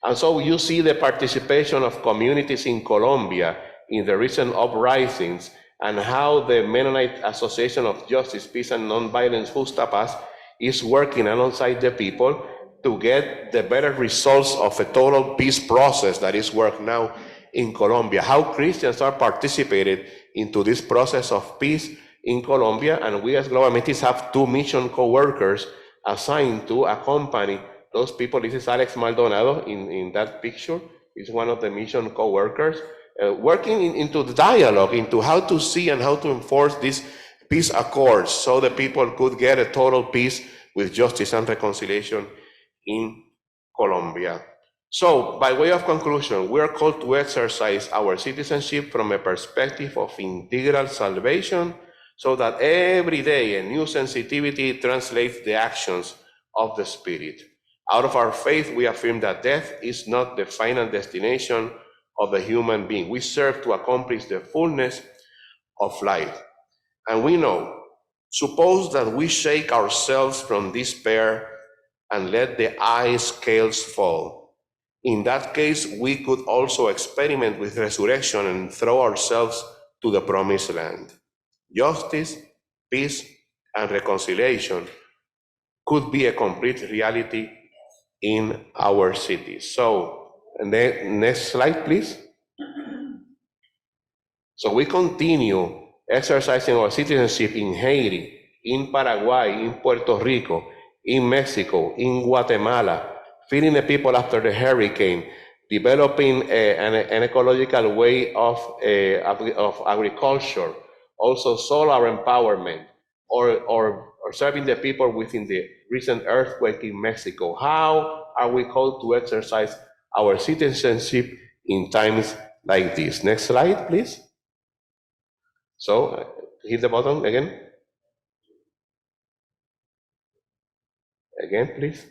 And so you see the participation of communities in Colombia in the recent uprisings and how the Mennonite Association of Justice, Peace, and Nonviolence, Justapas, is working alongside the people to get the better results of a total peace process that is worked now in Colombia. How Christians are participated into this process of peace in Colombia, and we as Global Metis have 2 mission co-workers assigned to accompany those people. This is Alex Maldonado in that picture. He's one of the mission co-workers, working into the dialogue, into how to see and how to enforce these peace accords so the people could get a total peace with justice and reconciliation in Colombia. So, by way of conclusion, we are called to exercise our citizenship from a perspective of integral salvation so that every day a new sensitivity translates the actions of the Spirit. Out of our faith, we affirm that death is not the final destination of the human being. We serve to accomplish the fullness of life. And we know, suppose that we shake ourselves from despair and let the eye scales fall. In that case, we could also experiment with resurrection and throw ourselves to the promised land. Justice, peace, and reconciliation could be a complete reality in our cities. So, next slide, please. So we continue exercising our citizenship in Haiti, in Paraguay, in Puerto Rico, in Mexico, in Guatemala, feeding the people after the hurricane, developing an ecological way of agriculture, also solar empowerment, or serving the people within the recent earthquake in Mexico. How are we called to exercise our citizenship in times like this? Next slide, please. So, hit the button again. Again, please.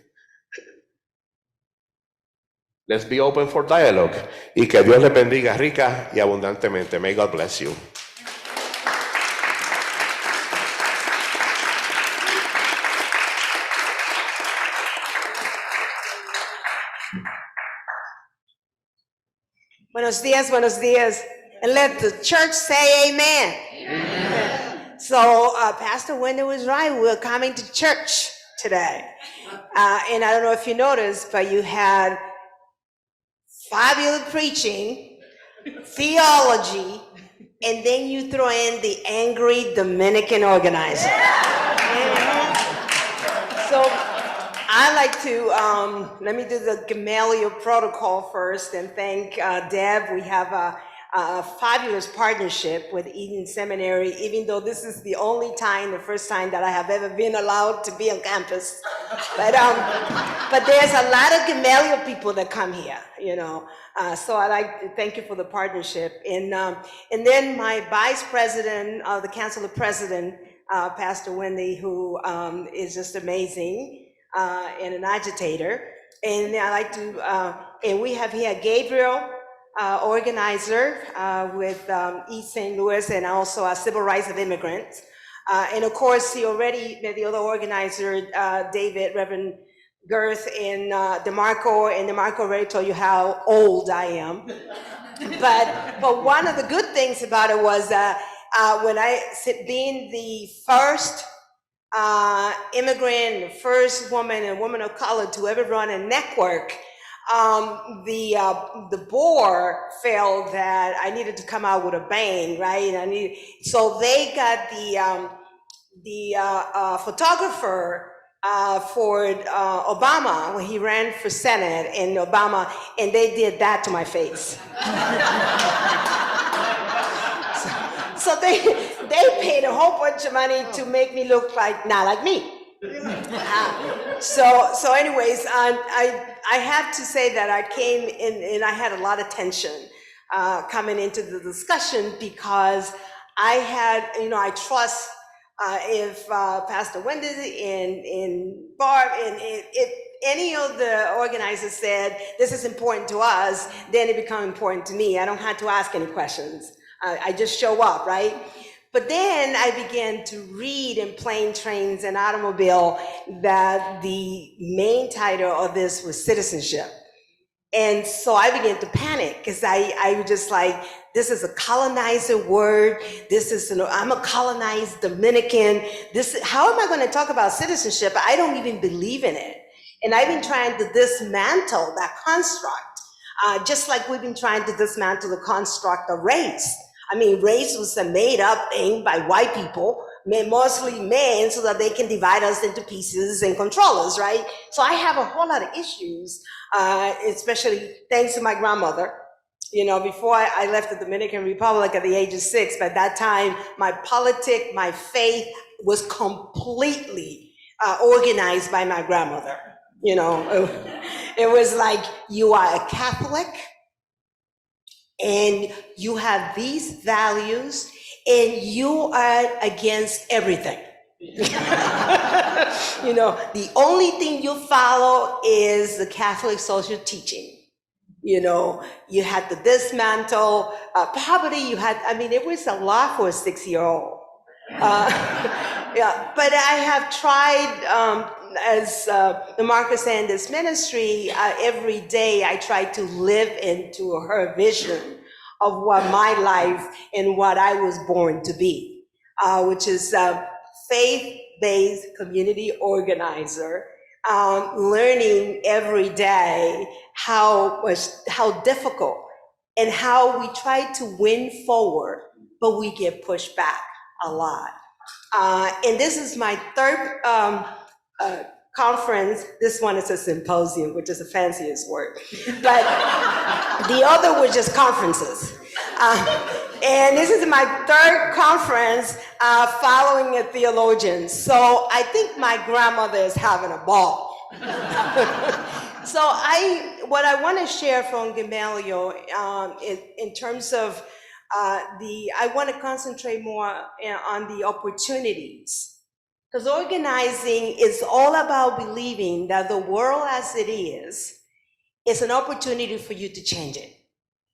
Let's be open for dialogue. Y que Dios les bendiga rica y abundantemente. May God bless you. Buenos dias, buenos dias. And let the church say amen. Amen. So Pastor Wendy was right. We're coming to church today. And I don't know if you noticed, but you had fabulous preaching, theology, and then you throw in the angry Dominican organizer. So I like to, let me do the Gamaliel protocol first and thank Deb. We have a fabulous partnership with Eden Seminary, even though this is the only time, the first time that I have ever been allowed to be on campus. But there's a lot of Gamaliel people that come here, you know. So I like to thank you for the partnership. And then my vice president, the council of president, Pastor Wendy, who is just amazing and an agitator. And I like to, and we have here Gabriel, organizer with East St. Louis, and also a civil rights of immigrants. And of course, he already met the other organizer, David, Reverend Girth, and DeMarco, and DeMarco already told you how old I am. But one of the good things about it was when being the first immigrant, the first woman and woman of color to ever run a network, the board felt that I needed to come out with a bang, right? So they got the photographer for Obama when he ran for Senate and Obama, and they did that to my face. So they paid a whole bunch of money to make me look like not like me. So anyways, I have to say that I came in and I had a lot of tension coming into the discussion because I had, I trust if Pastor Wendy and Barb and if any of the organizers said this is important to us, then it becomes important to me. I don't have to ask any questions. I just show up, right? But then I began to read in Plane, Trains, and Automobile that the main title of this was citizenship. And so I began to panic because I was just like, this is a colonizer word. I'm a colonized Dominican. How am I going to talk about citizenship? I don't even believe in it. And I've been trying to dismantle that construct, just like we've been trying to dismantle the construct of race. I mean, race was a made-up thing by white people, mostly men, so that they can divide us into pieces and control us, right? So I have a whole lot of issues, especially thanks to my grandmother. Before I left the Dominican Republic at the age of 6, by that time, my faith was completely organized by my grandmother. It was like, you are a Catholic, and you have these values, and you are against everything. The only thing you follow is the Catholic social teaching. You had to dismantle poverty. It was a lot for a 6-year-old. Yeah, but I have tried, as the Marcus Sanders ministry, every day I try to live into her vision of what my life and what I was born to be, which is faith-based community organizer, learning every day how difficult and how we try to win forward, but we get pushed back a lot. And this is my third conference. This one is a symposium, which is the fanciest word. But the other were just conferences. And this is my third conference following a theologian. So I think my grandmother is having a ball. So what I want to share from Gamaliel in terms of I want to concentrate more on the opportunities. Because organizing is all about believing that the world as it is an opportunity for you to change it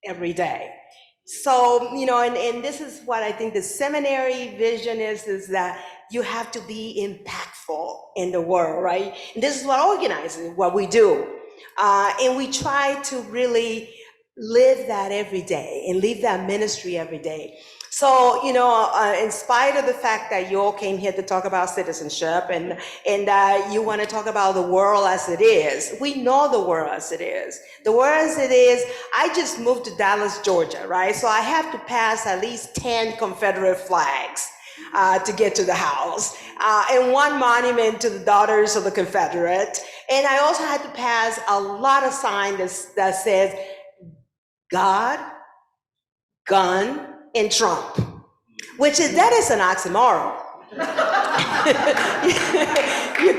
every day. So, and this is what I think the seminary vision is that you have to be impactful in the world, right? And this is what organizing, what we do. And we try to really live that every day and live that ministry every day. So, in spite of the fact that you all came here to talk about citizenship and you want to talk about the world as it is, we know the world as it is. The world as it is, I just moved to Dallas, Georgia, right? So I have to pass at least 10 Confederate flags to get to the house, and one monument to the daughters of the Confederate. And I also had to pass a lot of signs that says God, gun, and Trump, that is an oxymoron. you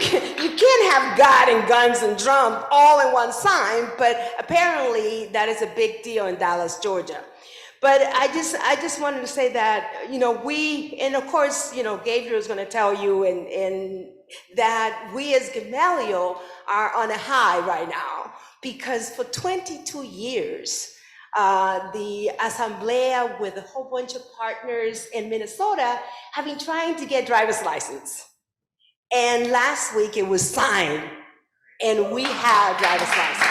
can't have God and guns and Trump all in one sign, but apparently that is a big deal in Dallas, Georgia. But I just wanted to say that, and of course, Gabriel is going to tell you and that we as Gamaliel are on a high right now, because for 22 years, the Asamblea with a whole bunch of partners in Minnesota have been trying to get driver's license. And last week it was signed and we have driver's license.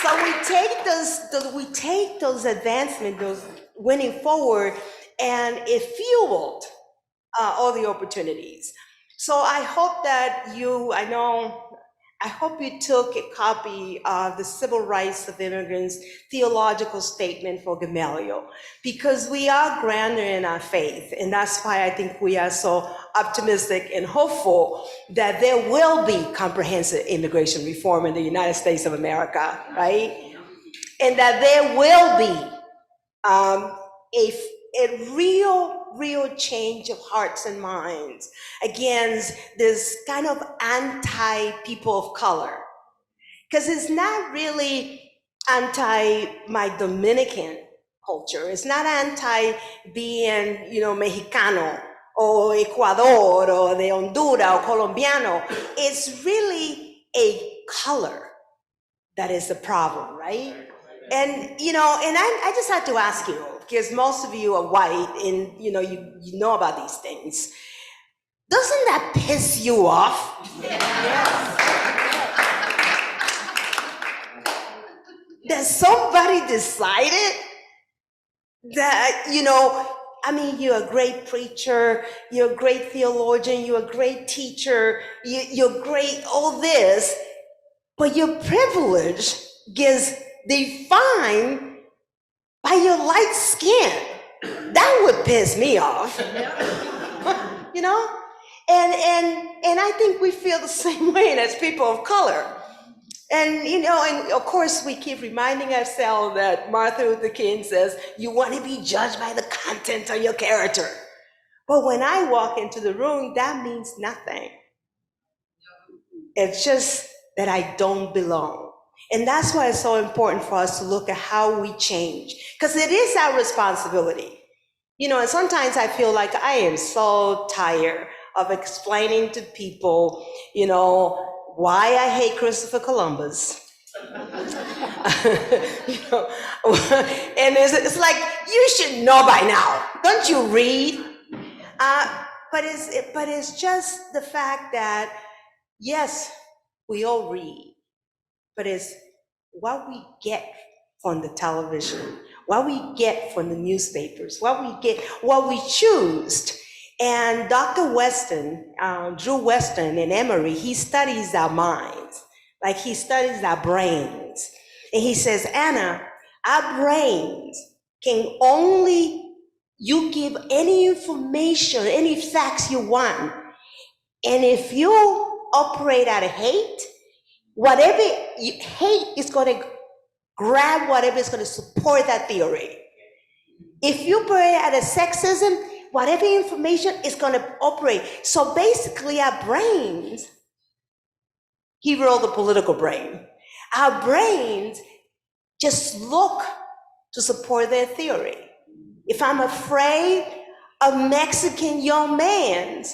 So we take those advancements, those winning forward, and it fueled all the opportunities. So I hope that I hope you took a copy of the Civil Rights of Immigrants theological statement for Gamaliel, because we are grander in our faith, and that's why I think we are so optimistic and hopeful that there will be comprehensive immigration reform in the United States of America, right? And that there will be a real change of hearts and minds against this kind of anti-people of color. Because it's not really anti my Dominican culture. It's not anti being, Mexicano or Ecuador or de Honduras or Colombiano. It's really a color that is the problem, right? And, and I just had to ask you, because most of you are white and, you know about these things. Doesn't that piss you off? Yes. That somebody decided that, you're a great preacher, you're a great theologian, you're a great teacher, you're great all this, but your privilege gets defined by your light skin. That would piss me off. And I think we feel the same way as people of color. And, and of course we keep reminding ourselves that Martin Luther King says, you want to be judged by the content of your character. But when I walk into the room, that means nothing. It's just that I don't belong. And that's why it's so important for us to look at how we change, because it is our responsibility. And sometimes I feel like I am so tired of explaining to people, why I hate Christopher Columbus. And it's like, you should know by now. Don't you read? But it's just the fact that, yes, we all read, but it's what we get from the television, what we get from the newspapers, what we get, what we choose. And Dr. Weston, Drew Weston in Emory, he studies our minds, like he studies our brains. And he says, Anna, our brains can only, you give any information, any facts you want. And if you operate out of hate, whatever hate is going to grab whatever is going to support that theory. If you operate out of sexism, whatever information is going to operate. So basically our brains, he wrote the political brain. Our brains just look to support their theory. If I'm afraid of Mexican young men,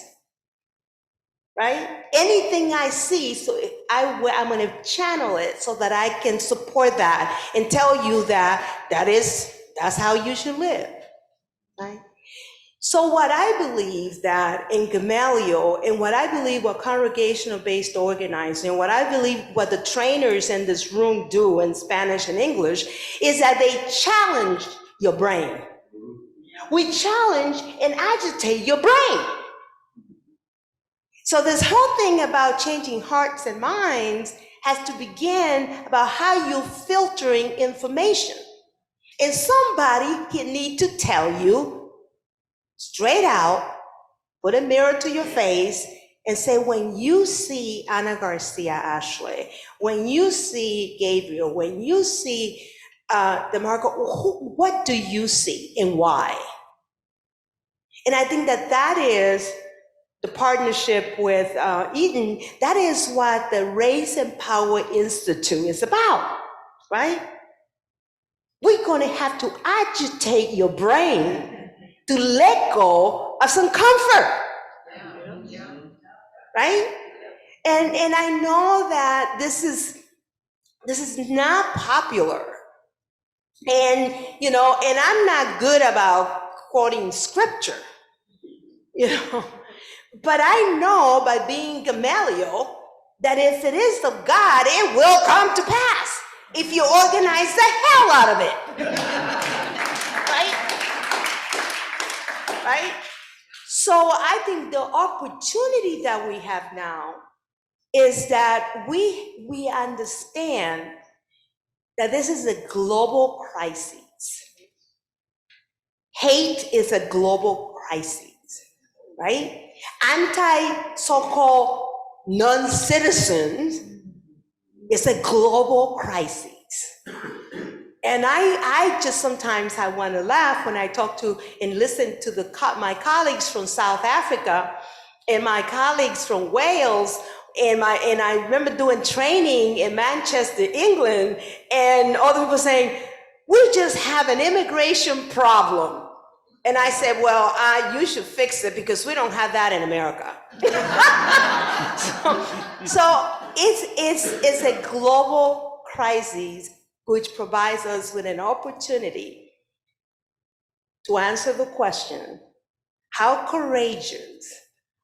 right? Anything I see, so I'm going to channel it so that I can support that and tell you that that's how you should live, right? So what I believe that in Gamaliel, and what I believe what congregational-based organizing, what I believe what the trainers in this room do in Spanish and English, is that they challenge your brain. We challenge and agitate your brain. So this whole thing about changing hearts and minds has to begin about how you're filtering information. And somebody need to tell you straight out, put a mirror to your face and say, when you see Ana Garcia Ashley, when you see Gabriel, when you see DeMarco, what do you see and why? And I think that is the partnership with Eden. That is what the Race and Power Institute is about, right? We're going to have to agitate your brain to let go of some comfort, right? And I know that this is not popular, and and I'm not good about quoting scripture, but I know by being Gamaliel that if it is of God, it will come to pass if you organize the hell out of it, right? Right? So I think the opportunity that we have now is that we understand that this is a global crisis. Hate is a global crisis, right? Anti so-called non-citizens is a global crisis. And I just sometimes I want to laugh when I talk to and listen to my colleagues from South Africa and my colleagues from Wales, and I remember doing training in Manchester, England, and all the people saying, we just have an immigration problem. And I said, well, you should fix it because we don't have that in America. so it's a global crisis which provides us with an opportunity to answer the question, how courageous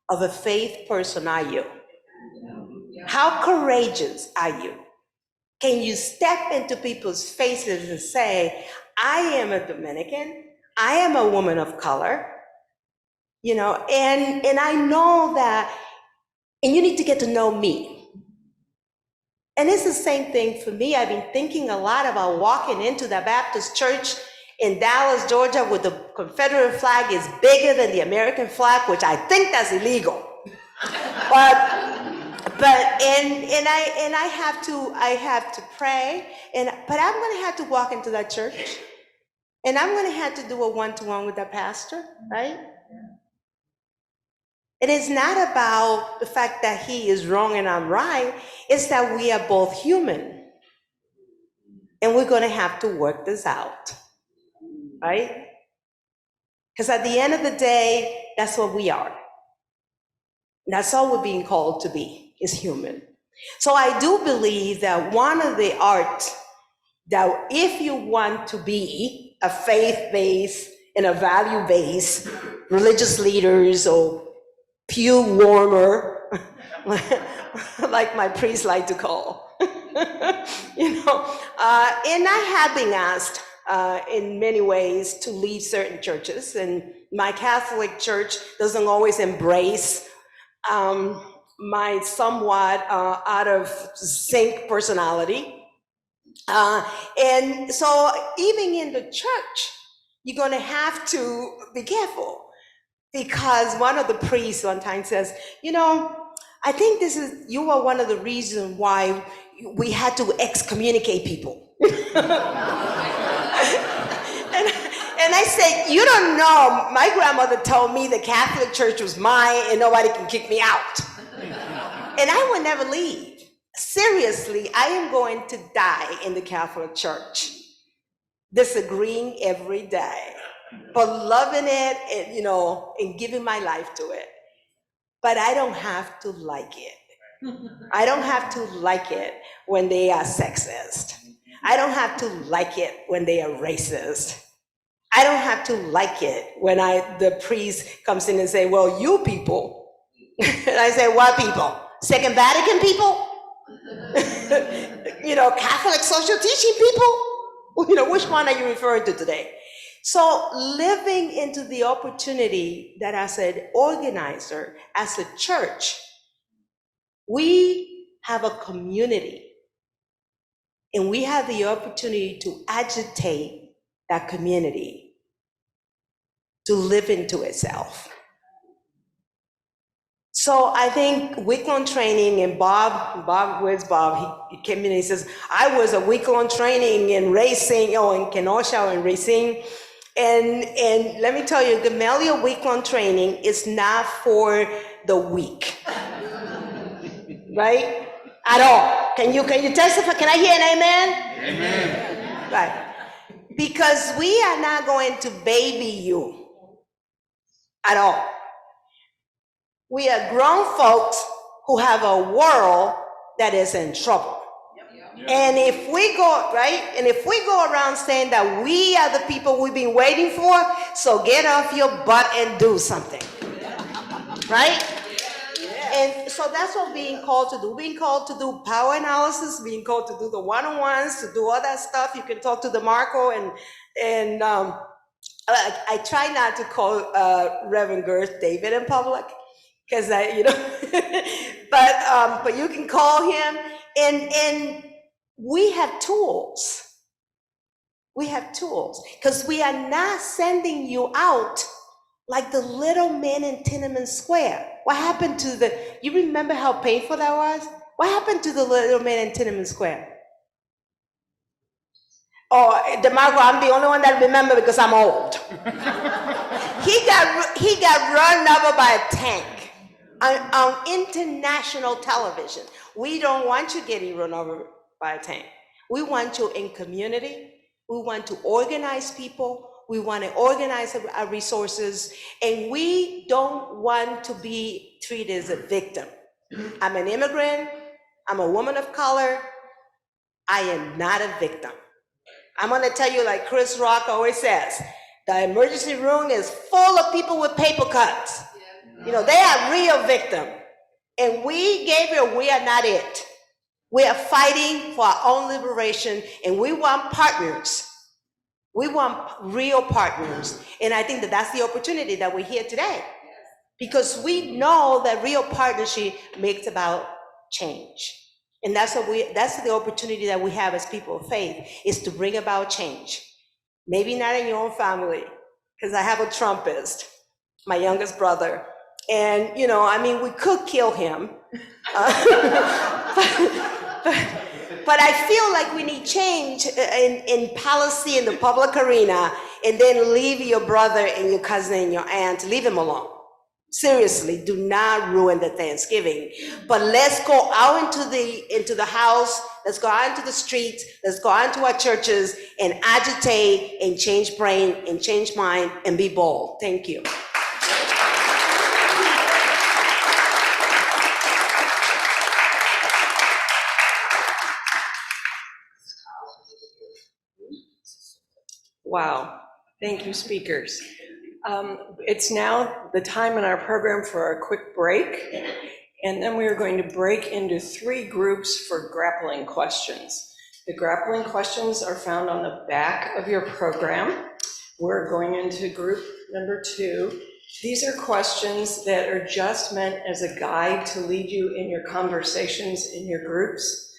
of a faith person are you? How courageous are you? Can you step into people's faces and say, I am a Dominican, I am a woman of color, and I know that, and you need to get to know me. And it's the same thing for me. I've been thinking a lot about walking into the Baptist church in Dallas, Georgia, where the Confederate flag is bigger than the American flag, which I think that's illegal. And I have to pray, but I'm going to have to walk into that church, and I'm going to have to do a one-to-one with that pastor, right? It is not about the fact that he is wrong and I'm right. It's that we are both human. And we're going to have to work this out, right? Because at the end of the day, that's what we are. That's all we're being called to be, is human. So I do believe that one of the arts that if you want to be a faith-based and a value-based religious leaders or pew warmer, like my priests like to call. And I have been asked in many ways to leave certain churches, and my Catholic church doesn't always embrace my somewhat out of sync personality. And so even in the church, you're going to have to be careful, because one of the priests one time says, you know, I think you are one of the reasons why we had to excommunicate people. And I said, you don't know, my grandmother told me the Catholic Church was mine and nobody can kick me out. And I would never leave. Seriously, I am going to die in the Catholic Church, disagreeing every day, but loving it and, you know, and giving my life to it. But I don't have to like it. I don't have to like it when they are sexist. I don't have to like it when they are racist. I don't have to like it when the priest comes in and say, well, you people. And I say, what people? Second Vatican people? You know, Catholic social teaching people? You know, which one are you referring to today? So living into the opportunity that as an organizer, as a church, we have a community, and we have the opportunity to agitate that community to live into itself. So I think week-long training, and Bob, where's Bob? He came in and he says, I was a week-long training in racing, in Kenosha and racing. And let me tell you, Gamaliel week-long training is not for the weak, right? At all. Can you testify? Can I hear an amen? Amen. Right. Because we are not going to baby you at all. We are grown folks who have a world that is in trouble. And if we go, right? And if we go around saying that we are the people we've been waiting for, so get off your butt and do something. Right? And so that's what we're being called to do. Being called to do power analysis, being called to do the one-on-ones, to do all that stuff. You can talk to DeMarco and I try not to call Reverend Girth David in public, because but you can call him, and we have tools. We have tools, because we are not sending you out like the little man in Tiananmen Square. What happened to you remember how painful that was? What happened to the little man in Tiananmen Square? Oh, DeMarco, I'm the only one that remember because I'm old. He got run over by a tank on international television. We don't want you getting run over by a tank. We want you in community. We want to organize people. We want to organize our resources, and we don't want to be treated as a victim. I'm an immigrant. I'm a woman of color. I am not a victim. I'm going to tell you, like Chris Rock always says, the emergency room is full of people with paper cuts. You know, they are real victims. And we, Gabriel, we are not it. We are fighting for our own liberation, and we want partners. We want real partners. And I think that that's the opportunity that we're here today, because we know that real partnership makes about change. And that's the opportunity that we have as people of faith, is to bring about change. Maybe not in your own family, because I have a Trumpist, my youngest brother. And, we could kill him. But I feel like we need change in policy in the public arena, and then leave your brother and your cousin and your aunt, leave them alone. Seriously, do not ruin the Thanksgiving. But let's go out into the house, let's go out into the streets, let's go out into our churches and agitate and change brain and change mind and be bold. Thank you. Wow, thank you, speakers. It's now the time in our program for a quick break, and then we are going to break into 3 groups for grappling questions. The grappling questions are found on the back of your program. We're going into group number 2. These are questions that are just meant as a guide to lead you in your conversations in your groups.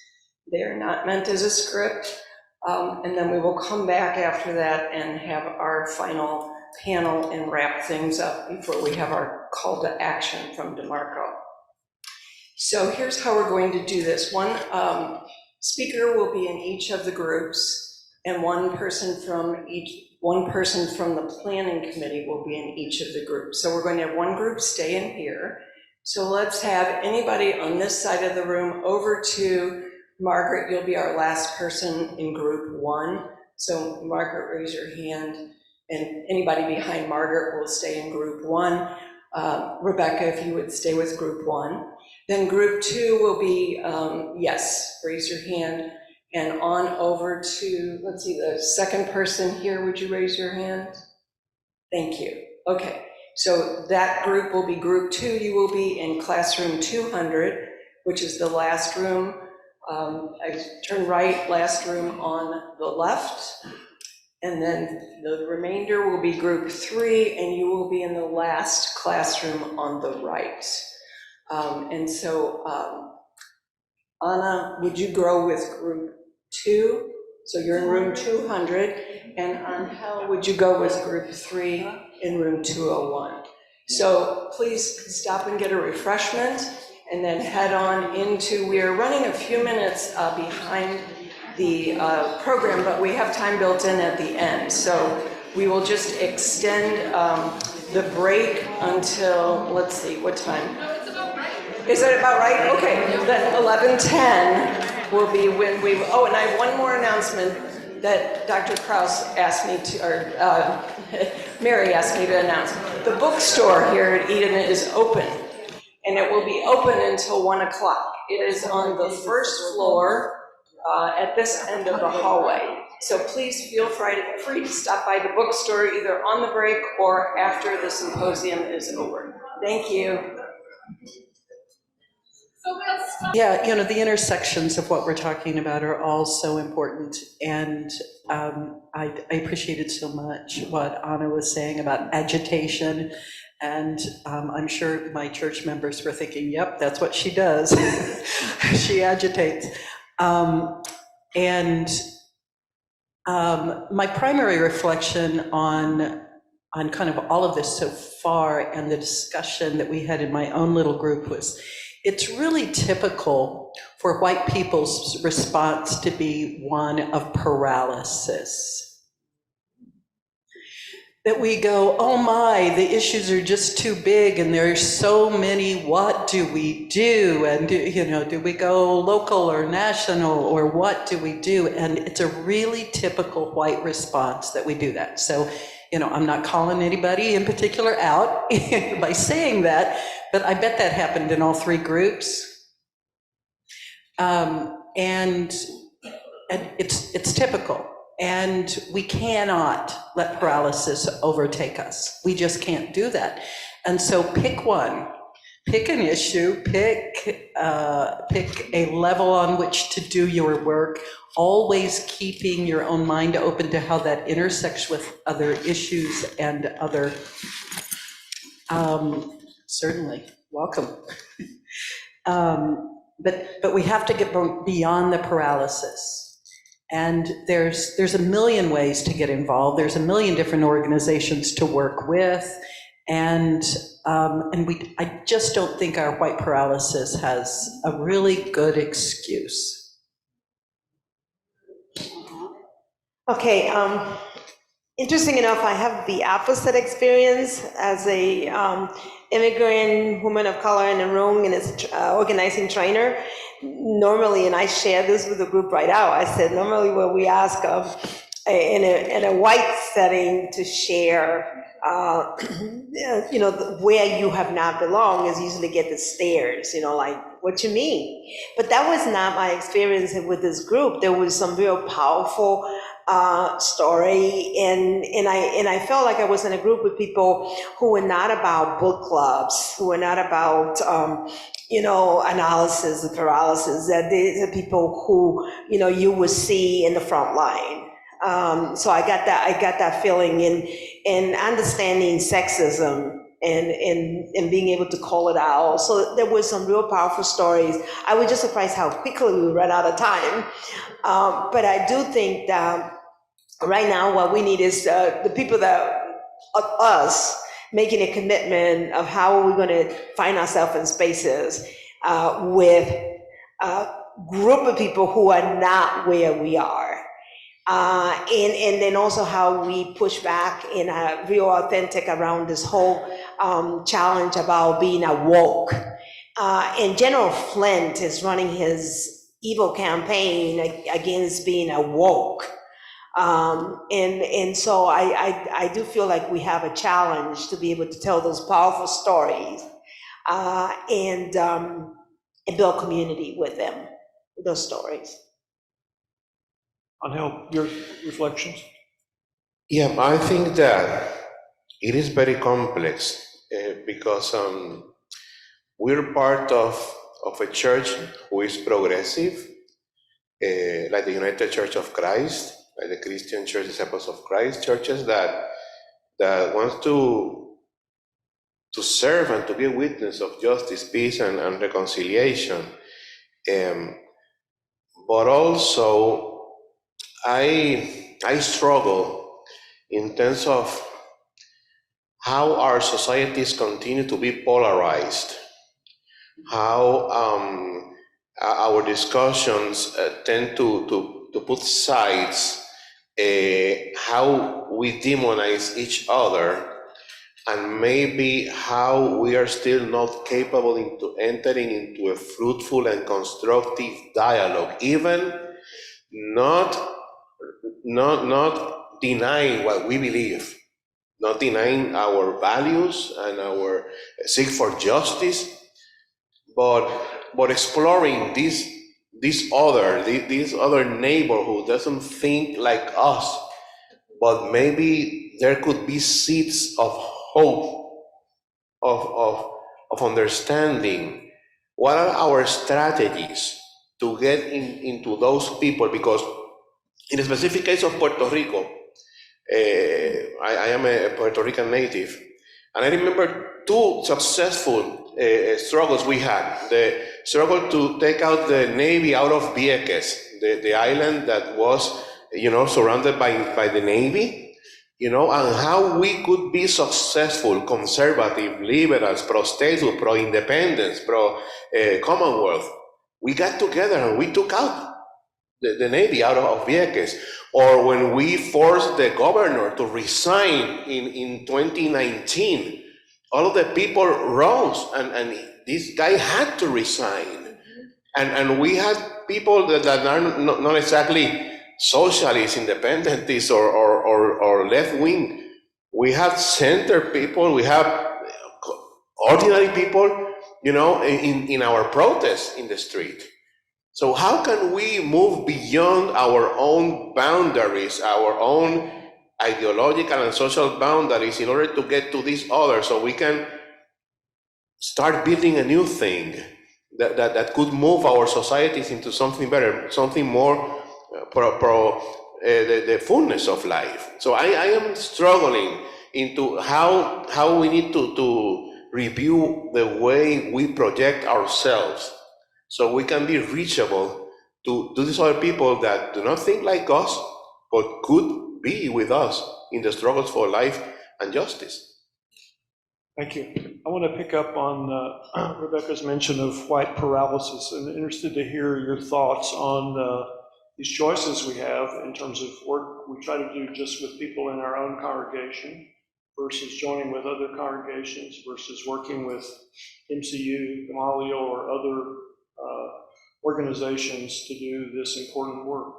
They are not meant as a script. And then we will come back after that and have our final panel and wrap things up before we have our call to action from DeMarco. So here's how we're going to do this. One speaker will be in each of the groups, and one person from the planning committee will be in each of the groups. So we're going to have one group stay in here. So let's have anybody on this side of the room over to Margaret. You'll be our last person in group 1. So Margaret, raise your hand, and anybody behind Margaret will stay in group 1. Rebecca, if you would stay with group 1. Then group 2 will be, yes, raise your hand, and on over to, let's see, the second person here, would you raise your hand? Thank you. Okay, so that group will be group 2. You will be in classroom 200, which is the last room. I turn right, last room on the left. And then the remainder will be group 3, and you will be in the last classroom on the right. And so, Anna, would you go with group 2? So you're in room 200, and Angel, would you go with group 3 in room 201? So please stop and get a refreshment, and then head on into, we are running a few minutes behind the program, but we have time built in at the end. So we will just extend the break until, let's see, what time? Is that about right? Okay, then 11:10 will be when we, oh, and I have one more announcement that Dr. Krause asked me to, or Mary asked me to announce. The bookstore here at Eden is open, and it will be open until 1 o'clock. It is on the first floor at this end of the hallway. So please feel free to stop by the bookstore either on the break or after the symposium is over. Thank you. Yeah, you know, the intersections of what we're talking about are all so important. And I appreciated so much what Anna was saying about agitation. And I'm sure my church members were thinking, yep, that's what she does. She agitates. And my primary reflection on kind of all of this so far and the discussion that we had in my own little group was, it's really typical for white people's response to be one of paralysis. That we go, oh my, the issues are just too big and there's so many, what do we do? And do we go local or national, or what do we do? And it's a really typical white response that we do that. So, I'm not calling anybody in particular out by saying that, but I bet that happened in all 3 groups. And it's typical. And we cannot let paralysis overtake us. We just can't do that. And so pick one, pick an issue, pick a level on which to do your work, always keeping your own mind open to how that intersects with other issues and other, certainly, welcome. But we have to get beyond the paralysis. And there's a million ways to get involved. There's a million different organizations to work with. And I just don't think our white paralysis has a really good excuse. Okay, interesting enough, I have the opposite experience as a immigrant woman of color in a room and as organizing trainer. Normally, and I share this with the group right now, I said normally when we ask in a white setting to share, where you have not belonged is usually get the stares, like, what you mean? But that was not my experience with this group. There was some real powerful story, and I felt like I was in a group with people who were not about book clubs, who were not about analysis of paralysis. That these are people who you would see in the front line. So I got that feeling in understanding sexism and being able to call it out. So there were some real powerful stories. I was just surprised how quickly we ran out of time. But I do think that right now what we need is the people us making a commitment of how are we going to find ourselves in spaces with a group of people who are not where we are. And then also how we push back and real authentic around this whole challenge about being awoke. And General Flint is running his evil campaign against being awoke. And so I do feel like we have a challenge to be able to tell those powerful stories and build community with them, those stories. Angel, your reflections? Yeah, I think that it is very complex because we're part of a church who is progressive, like the United Church of Christ, like the Christian Church Disciples of Christ, churches that wants to serve and to be a witness of justice, peace, and reconciliation. But also, I struggle in terms of how our societies continue to be polarized, how our discussions tend to put sides, how we demonize each other, and maybe how we are still not capable into entering into a fruitful and constructive dialogue, even not denying what we believe, not denying our values and our seek for justice, but exploring this other neighbor who doesn't think like us, but maybe there could be seeds of hope, of understanding. What are our strategies to get into those people? Because in the specific case of Puerto Rico, I am a Puerto Rican native, and I remember two successful struggles we had. The struggle to take out the Navy out of Vieques, the island that was, surrounded by the Navy, and how we could be successful, conservative, liberals, pro-statehood, pro-independence, pro-Commonwealth. We got together and we took out the Navy out of Vieques. Or when we forced the governor to resign in 2019, all of the people rose and this guy had to resign. And we had people that are not exactly socialist, independentists, or left-wing. We have center people, we have ordinary people, in our protests in the street. So how can we move beyond our own boundaries, our own ideological and social boundaries, in order to get to these others, so we can start building a new thing that could move our societies into something better, something more the fullness of life. So I am struggling into how we need to review the way we project ourselves, so we can be reachable to these other people that do not think like us, but could be with us in the struggles for life and justice. Thank you. I want to pick up on Rebecca's mention of white paralysis. I'm interested to hear your thoughts on these choices we have in terms of work we try to do just with people in our own congregation versus joining with other congregations versus working with MCU, Gamaliel, or other organizations to do this important work.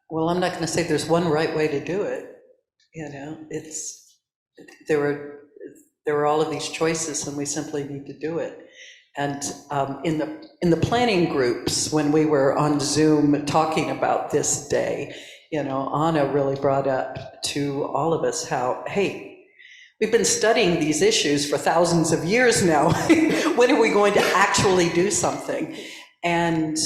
Well, I'm not going to say there's one right way to do it. There are all of these choices, and we simply need to do it. And in the planning groups, when we were on Zoom talking about this day, Anna really brought up to all of us how, hey, we've been studying these issues for thousands of years now. When are we going to actually do something? And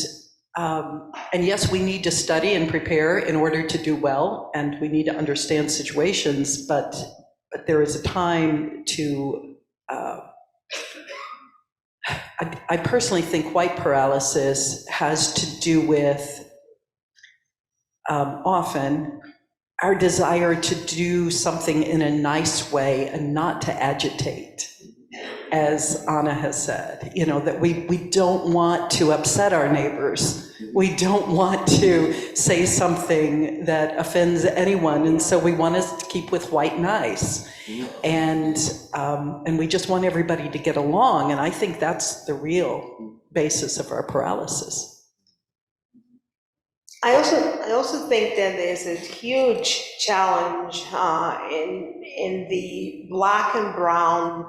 yes, we need to study and prepare in order to do well, and we need to understand situations, but there is a time to, I personally think white paralysis has to do with often our desire to do something in a nice way and not to agitate, as Anna has said, that we don't want to upset our neighbors. We don't want to say something that offends anyone, and so we want to keep with white nice. And we just want everybody to get along, and I think that's the real basis of our paralysis. I also think that there's a huge challenge in the Black and brown,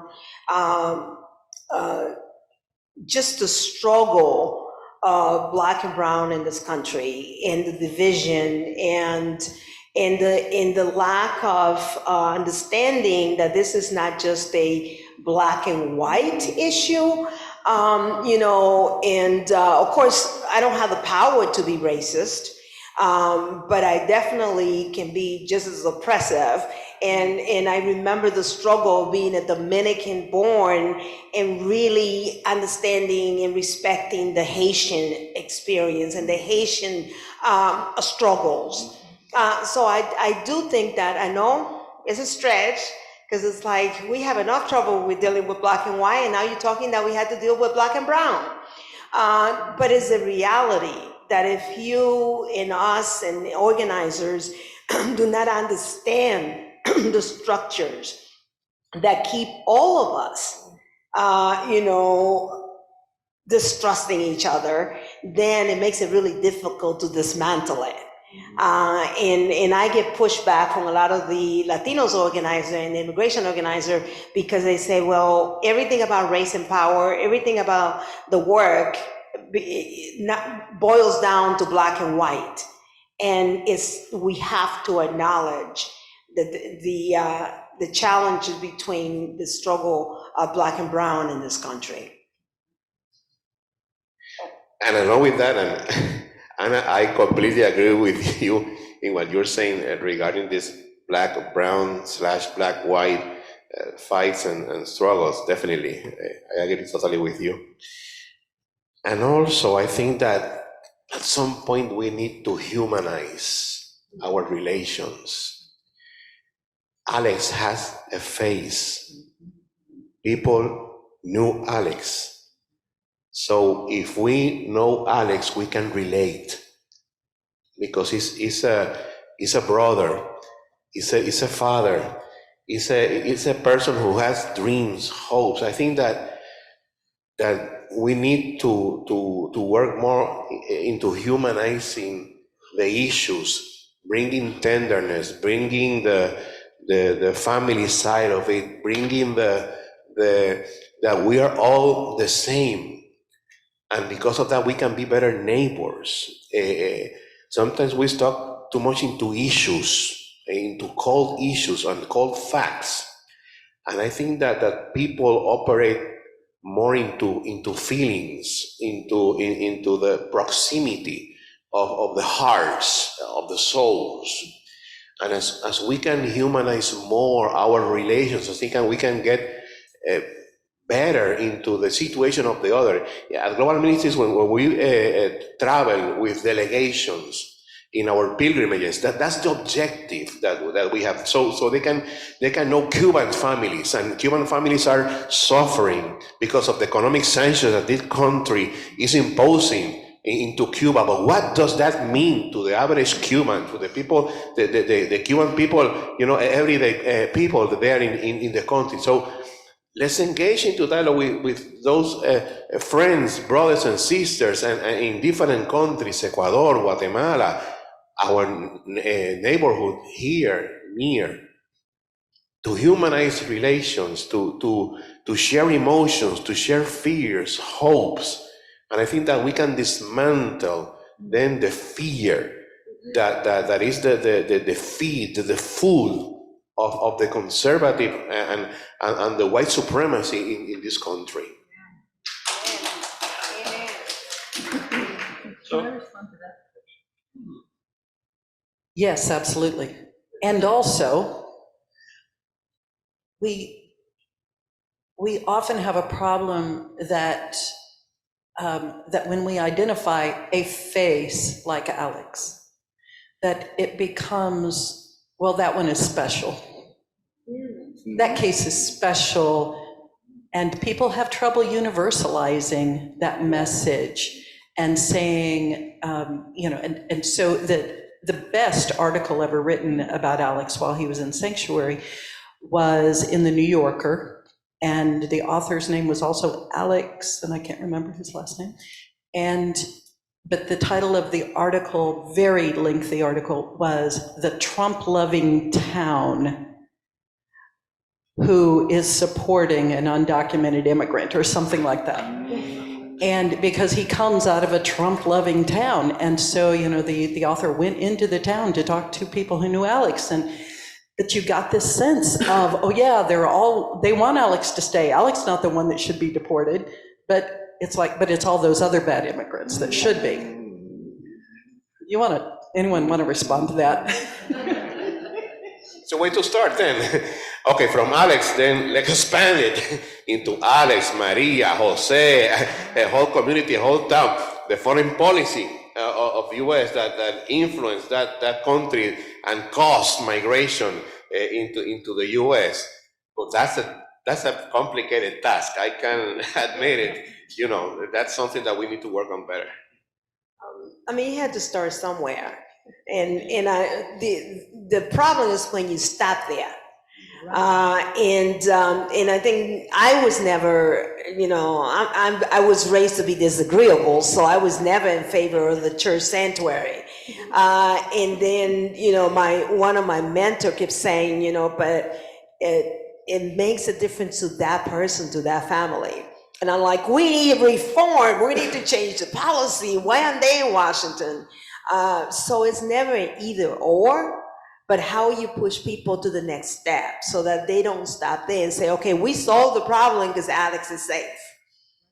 just the struggle of Black and brown in this country, and the division, and in the lack of understanding that this is not just a Black and white issue. Of course, I don't have the power to be racist, but I definitely can be just as oppressive. And I remember the struggle of being a Dominican born and really understanding and respecting the Haitian experience and the Haitian struggles. So I do think that, I know it's a stretch, because it's like we have enough trouble with dealing with Black and white, and now you're talking that we had to deal with Black and brown. But it's a reality that if you and us and organizers do not understand the structures that keep all of us, distrusting each other, then it makes it really difficult to dismantle it. And I get pushback from a lot of the Latinos organizer and the immigration organizer, because they say, well, everything about race and power, everything about the work boils down to Black and white. And we have to acknowledge that the challenges between the struggle of Black and brown in this country. And along with that, and I completely agree with you in what you're saying regarding this black-brown/black-white fights and struggles. Definitely, I agree totally with you. And also, I think that at some point we need to humanize our relations. Alex has a face. People knew Alex. So if we know Alex, we can relate, because he's a brother, he's a father, he's a person who has dreams, hopes. I think that we need to work more into humanizing the issues, bringing tenderness, bringing the family side of it, bringing that we are all the same. And because of that, we can be better neighbors. Sometimes we stuck too much into issues, into cold issues and cold facts. And I think that people operate more into feelings, into the proximity of the hearts, of the souls. And as we can humanize more our relations, I think we can get better into the situation of the other. At Global Ministries, when we travel with delegations in our pilgrimages, that's the objective that we have. So they can know Cuban families, and Cuban families are suffering because of the economic sanctions that this country is imposing into Cuba. But what does that mean to the average Cuban, to the people, the Cuban people, everyday people there in the country? So let's engage into dialogue with those friends, brothers and sisters, and in different countries, Ecuador, Guatemala, our neighborhood here, near, humanize relations, to share emotions, to share fears, hopes. And I think that we can dismantle then the fear that is the feed, the food of the conservative and the white supremacy in this country. So, Yes, absolutely. And also, we often have a problem that when we identify a face like Alex, that it becomes, well, that one is special. That case is special, and people have trouble universalizing that message and saying, and so the best article ever written about Alex while he was in sanctuary was in the New Yorker, and the author's name was also Alex, and I can't remember his last name. But the title of the article, very lengthy article, was "The Trump-Loving Town Who is Supporting an Undocumented Immigrant," or something like that. And because he comes out of a Trump-loving town, and so the author went into the town to talk to people who knew Alex, but you got this sense of, oh yeah, they want Alex to stay. Alex not the one that should be deported, but it's all those other bad immigrants that should be. Anyone want to respond to that? So where to start then? Okay, from Alex, then let's expand it into Alex, Maria, Jose, a whole community, a whole town. The foreign policy of U.S. that influenced that country and caused migration into the U.S. But that's a complicated task. I can admit it. That's something that we need to work on better. I mean, you had to start somewhere. And the problem is when you stop there. And I think I was never, I was raised to be disagreeable, so I was never in favor of the church sanctuary. And then, one of my mentor kept saying, but it makes a difference to that person, to that family. And I'm like, we need reform. We need to change the policy. Why aren't they in Washington? So it's never an either or, but how you push people to the next step so that they don't stop there and say, okay, we solved the problem because Alex is safe.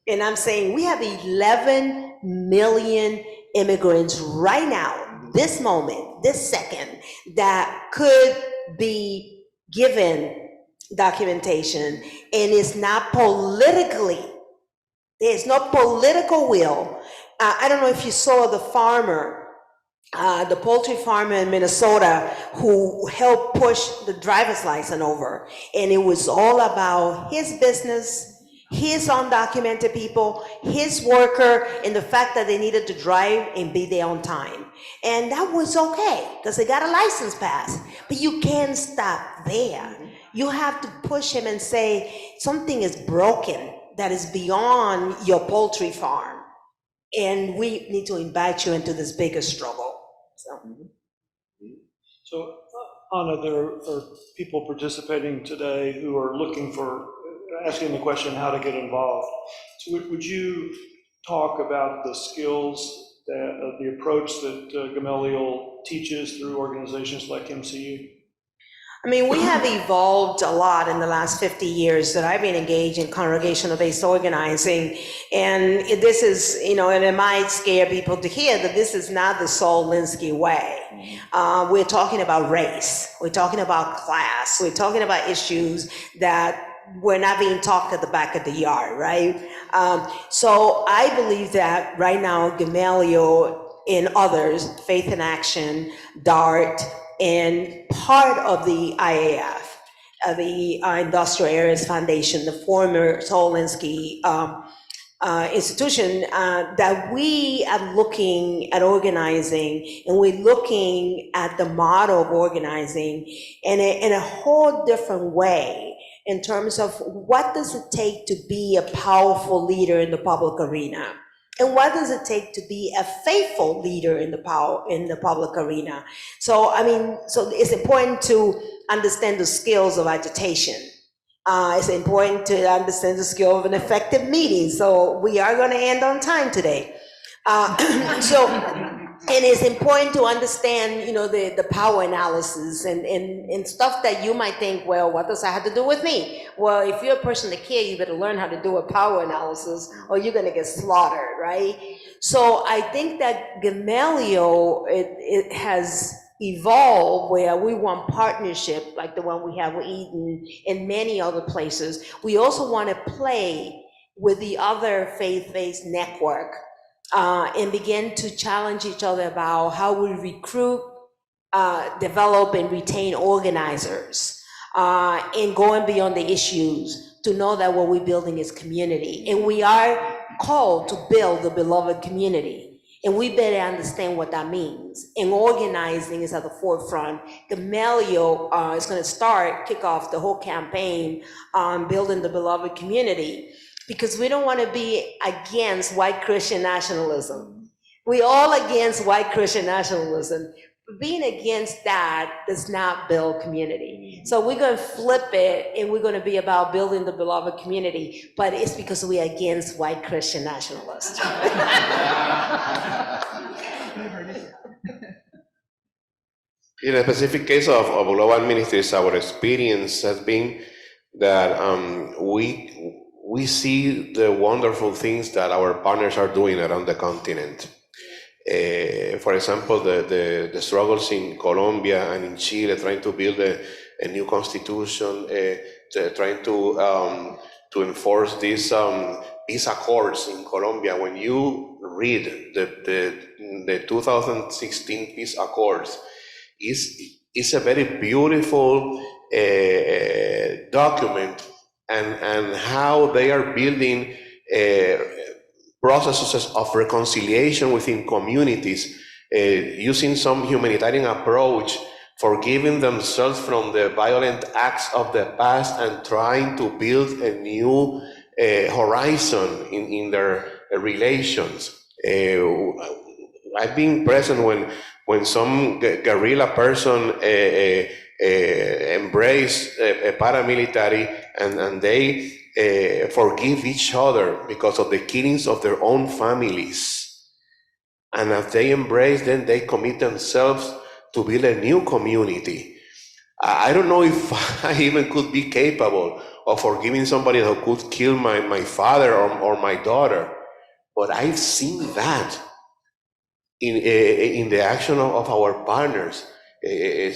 And I'm saying we have 11 million immigrants right now, this moment, this second, that could be given documentation, and it's not politically, there's no political will. I don't know if you saw the farmer, the poultry farmer in Minnesota who helped push the driver's license over. And it was all about his business, his undocumented people, his worker, and the fact that they needed to drive and be there on time. And that was okay, because they got a license pass. But you can't stop there. You have to push him and say, something is broken that is beyond your poultry farm. And we need to invite you into this bigger struggle. So, Anna, there are people participating today who are asking the question how to get involved. So would you talk about the skills, the approach that Gamaliel teaches through organizations like MCU? I mean, we have evolved a lot in the last 50 years that I've been engaged in congregational-based organizing. And this is, and it might scare people to hear that this is not the Saul Alinsky way. We're talking about race. We're talking about class. We're talking about issues that were not being talked at the back of the yard, right? So I believe that right now, Gamaliel and others, Faith in Action, DART, and part of the IAF, the Industrial Areas Foundation, the former Saul Alinsky institution, that we are looking at organizing, and we're looking at the model of organizing in a whole different way in terms of what does it take to be a powerful leader in the public arena. And what does it take to be a faithful leader in the public arena? So, so it's important to understand the skills of agitation. It's important to understand the skill of an effective meeting. So we are going to end on time today. And it's important to understand, the power analysis and stuff that you might think, well, what does that have to do with me? Well, if you're a person of care, you better learn how to do a power analysis or you're going to get slaughtered, right? So I think that Gamaliel, it has evolved where we want partnership like the one we have with Eden and many other places. We also want to play with the other faith-based network and begin to challenge each other about how we recruit, develop, and retain organizers, and going beyond the issues to know that what we're building is community. And we are called to build the beloved community. And we better understand what that means. And organizing is at the forefront. Gamaliel is going to kick off the whole campaign on building the beloved community. Because we don't want to be against white Christian nationalism. We're all against white Christian nationalism. But being against that does not build community. So we're going to flip it and we're going to be about building the beloved community, but it's because we're against white Christian nationalists. In a specific case of Global Ministries, our experience has been that we see the wonderful things that our partners are doing around the continent. For example, the struggles in Colombia and in Chile, trying to build a new constitution, trying to enforce these peace accords in Colombia. When you read the 2016 peace accords, it's a very beautiful document. And how they are building processes of reconciliation within communities, using some humanitarian approach, forgiving themselves from the violent acts of the past and trying to build a new horizon in their relations. I've been present when some guerrilla person embrace a paramilitary and they forgive each other because of the killings of their own families. And as they embrace, then they commit themselves to build a new community. I don't know if I even could be capable of forgiving somebody who could kill my father or my daughter, but I've seen that in the action of our partners,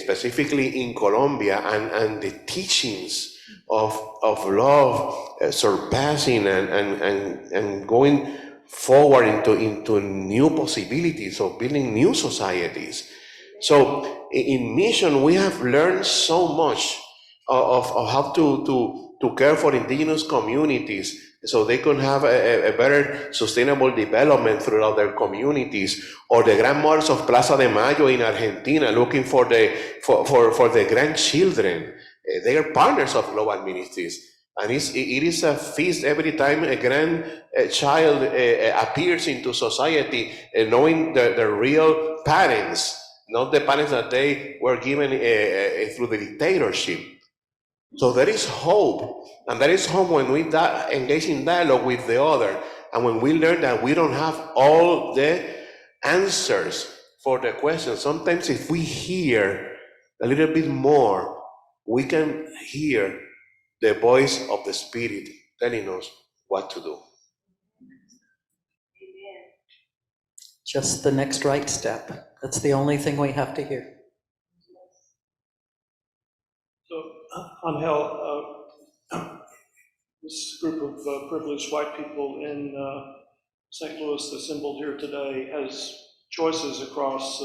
specifically in Colombia, and the teachings of love surpassing and going forward into new possibilities of building new societies. So in mission, we have learned so much of how to care for indigenous communities so they can have a better sustainable development throughout their communities, or the grandmothers of Plaza de Mayo in Argentina looking for the grandchildren. They are partners of Global Ministries, and it is a feast every time a grandchild appears into society, knowing the real parents, not the parents that they were given through the dictatorship. So there is hope, and there is hope when we engage in dialogue with the other, and when we learn that we don't have all the answers for the questions. Sometimes if we hear a little bit more, we can hear the voice of the Spirit telling us what to do. Just the next right step. That's the only thing we have to hear. So, Angel, this group of privileged white people in St. Louis assembled here today has choices across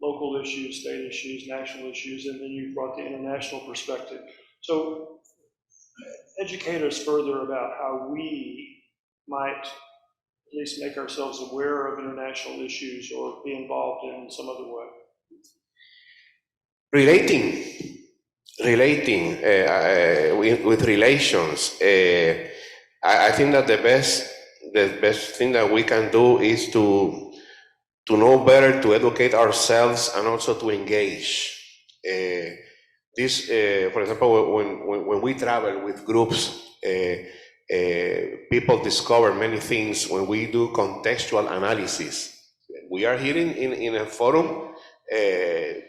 local issues, state issues, national issues, and then you've brought the international perspective. So educate us further about how we might at least make ourselves aware of international issues or be involved in some other way. Relating with relations. I think that the the best thing that we can do is to know better, to educate ourselves, and also to engage. For example, when we travel with groups, people discover many things when we do contextual analysis. We are here in a forum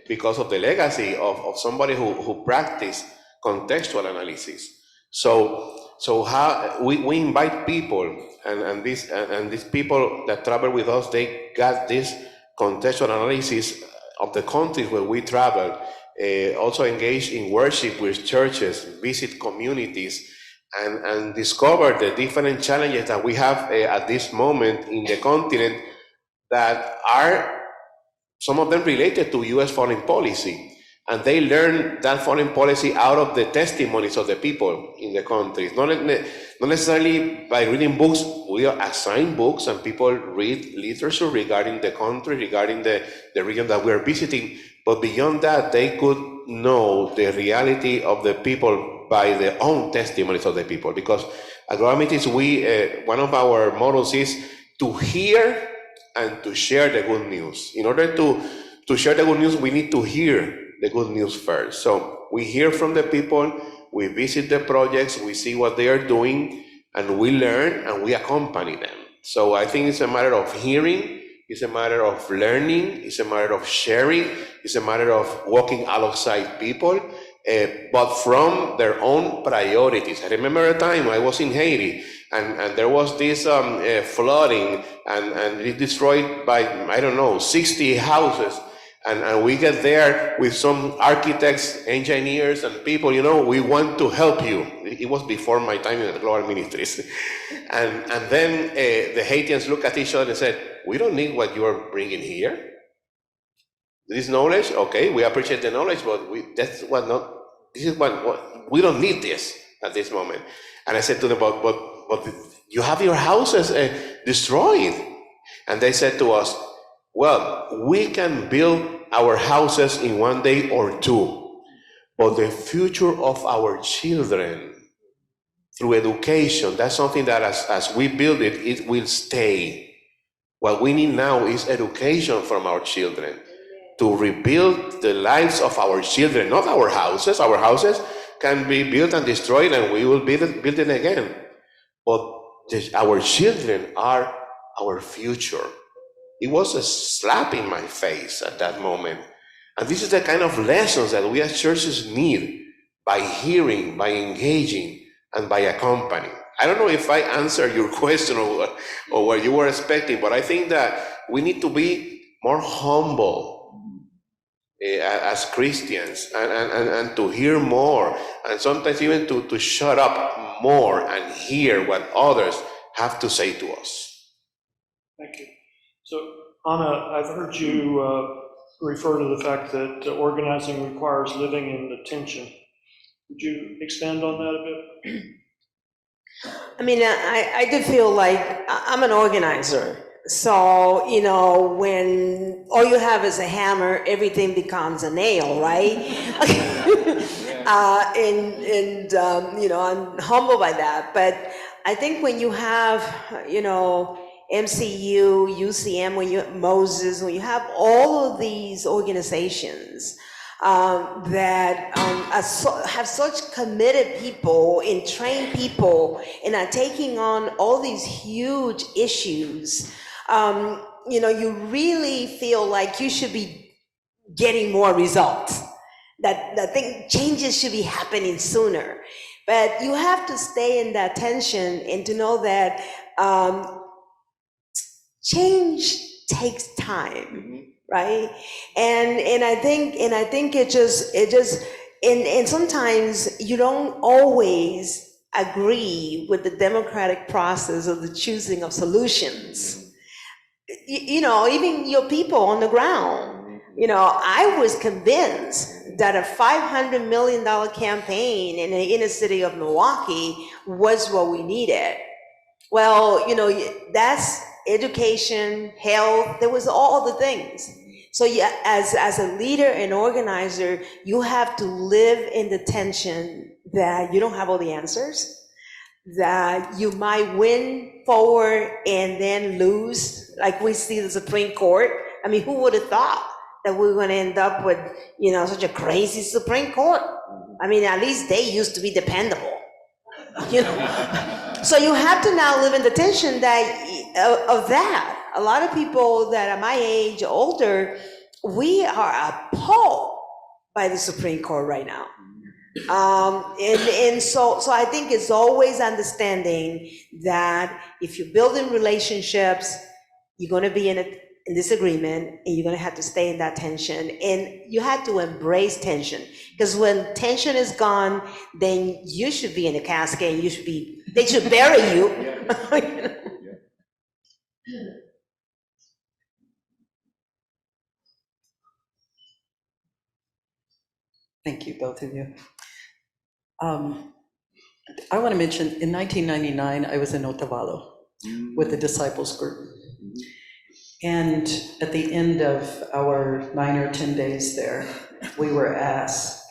because of the legacy of somebody who practiced contextual analysis. So how we invite people, and these people that travel with us, they got this contextual analysis of the countries where we travel. Also engage in worship with churches, visit communities, and discover the different challenges that we have at this moment in the continent that are some of them related to U.S. foreign policy. And they learn that foreign policy out of the testimonies of the people in the countries. Not necessarily by reading books. We assign books and people read literature regarding the country, regarding the region that we are visiting. But beyond that, they could know the reality of the people by their own testimonies of the people. Because at Global one of our models is to hear and to share the good news. In order to share the good news, we need to hear the good news first. So we hear from the people, we visit the projects, we see what they are doing, and we learn and we accompany them. So I think it's a matter of hearing, it's a matter of learning, it's a matter of sharing, it's a matter of walking alongside people, but from their own priorities. I remember a time I was in Haiti, and there was this flooding, and it destroyed by, 60 houses. And we get there with some architects, engineers, and people, we want to help you. It was before my time in the global ministries. And then the Haitians look at each other and said, we don't need what you are bringing here. This knowledge, okay, we appreciate the knowledge, but we don't need this at this moment. And I said to them, but you have your houses destroyed. And they said to us, well, we can build our houses in one day or two, but the future of our children through education, that's something that as we build it, it will stay. What we need now is education from our children to rebuild the lives of our children, not our houses. Our houses can be built and destroyed and we will build it again. But our children are our future. It was a slap in my face at that moment. And this is the kind of lessons that we as churches need by hearing, by engaging, and by accompanying. I don't know if I answered your question or what you were expecting, but I think that we need to be more humble as Christians and to hear more, and sometimes even to shut up more and hear what others have to say to us. Thank you. So, Anna, I've heard you refer to the fact that organizing requires living in the tension. Would you expand on that a bit? I mean, I do feel like I'm an organizer. So, when all you have is a hammer, everything becomes a nail, right? I'm humbled by that. But I think when you have, MCU, UCM, Moses, when you have all of these organizations that have such committed people and trained people and are taking on all these huge issues, you really feel like you should be getting more results. That changes should be happening sooner. But you have to stay in that tension and to know that change takes time, right? And I think it just and sometimes you don't always agree with the democratic process of the choosing of solutions. Even your people on the ground. I was convinced that a $500 million campaign in the inner city of Milwaukee was what we needed. Well, that's education, health, there was all the things. So yeah, as a leader and organizer, you have to live in the tension that you don't have all the answers, that you might win forward and then lose, like we see the Supreme Court. I mean, who would have thought that we were going to end up with, such a crazy Supreme Court? I mean, at least they used to be dependable, So you have to now live in the tension of that. A lot of people that are my age, older, we are appalled by the Supreme Court right now. So I think it's always understanding that if you're building relationships, you're going to be in disagreement, and you're going to have to stay in that tension, and you have to embrace tension, because when tension is gone, then you should be in a casket, and they should bury you. Thank you, both of you. I want to mention, in 1999, I was in Otavalo with the Disciples group. And at the end of our 9 or 10 days there, we were asked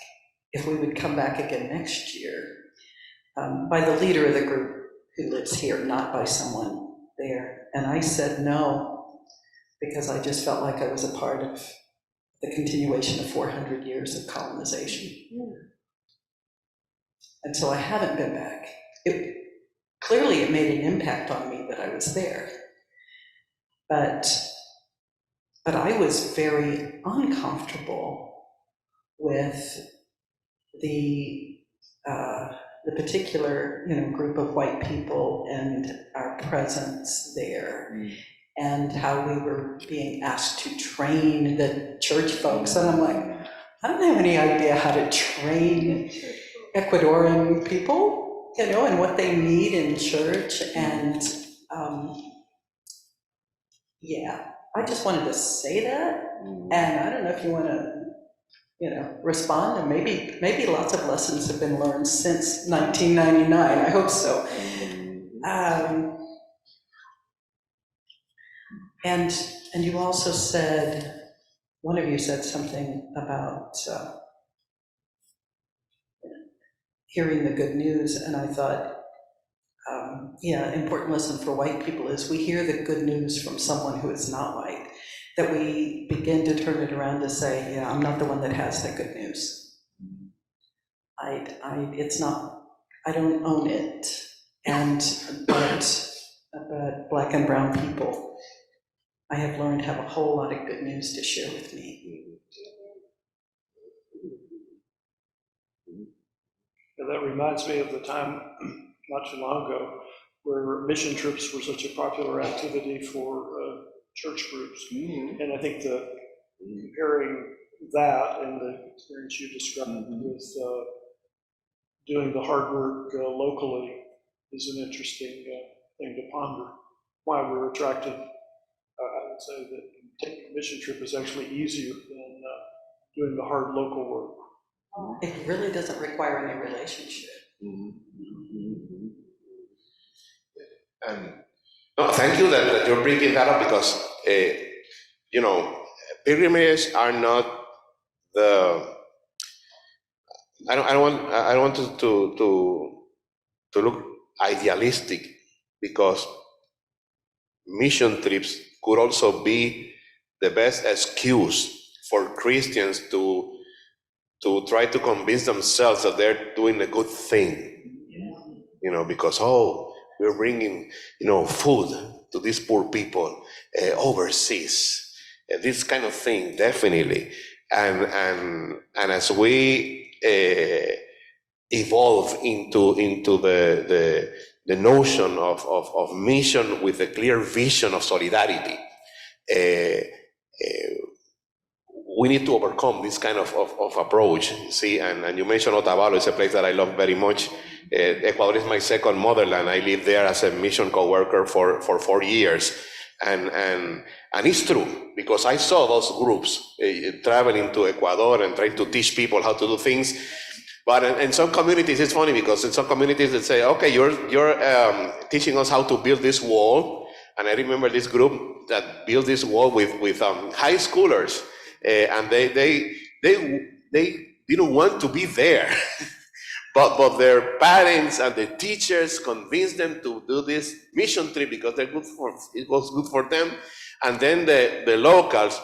if we would come back again next year by the leader of the group who lives here, not by someone there. And I said no, because I just felt like I was a part of the continuation of 400 years of colonization. And so I haven't been back. Clearly it made an impact on me that I was there. But I was very uncomfortable with the particular group of white people and our presence there, and how we were being asked to train the church folks. And I'm like, I don't have any idea how to train Ecuadorian people, and what they need in church. And I just wanted to say that. And I don't know if you want to, respond, and maybe lots of lessons have been learned since 1999. I hope so. And you also said, one of you said something about hearing the good news, and I thought, important lesson for white people is we hear the good news from someone who is not white, that we begin to turn it around to say, I'm not the one that has the good news. It's not, I don't own it. But Black and brown people, I have learned, have a whole lot of good news to share with me. That reminds me of the time not too long ago where mission trips were such a popular activity for church groups. And I think comparing that and the experience you described with doing the hard work locally is an interesting thing to ponder. Why we're attracted. I would say that taking a mission trip is actually easier than doing the hard local work. It really doesn't require any relationship. No, thank you that you're bringing that up, because pilgrimages are not the. I don't want to look idealistic, because mission trips could also be the best excuse for Christians to try to convince themselves that they're doing a good thing. Because we're bringing food to these poor people overseas, this kind of thing, definitely. And as we evolve into the notion of mission with a clear vision of solidarity, we need to overcome this kind of approach. See, and you mentioned Otavalo is a place that I love very much. Ecuador is my second motherland. I lived there as a mission co-worker for 4 years. And it's true, because I saw those groups traveling to Ecuador and trying to teach people how to do things. But in some communities, it's funny, because in some communities they say, okay, you're teaching us how to build this wall. And I remember this group that built this wall with high schoolers, and they didn't want to be there. but their parents and the teachers convinced them to do this mission trip because it was good for them. And then the locals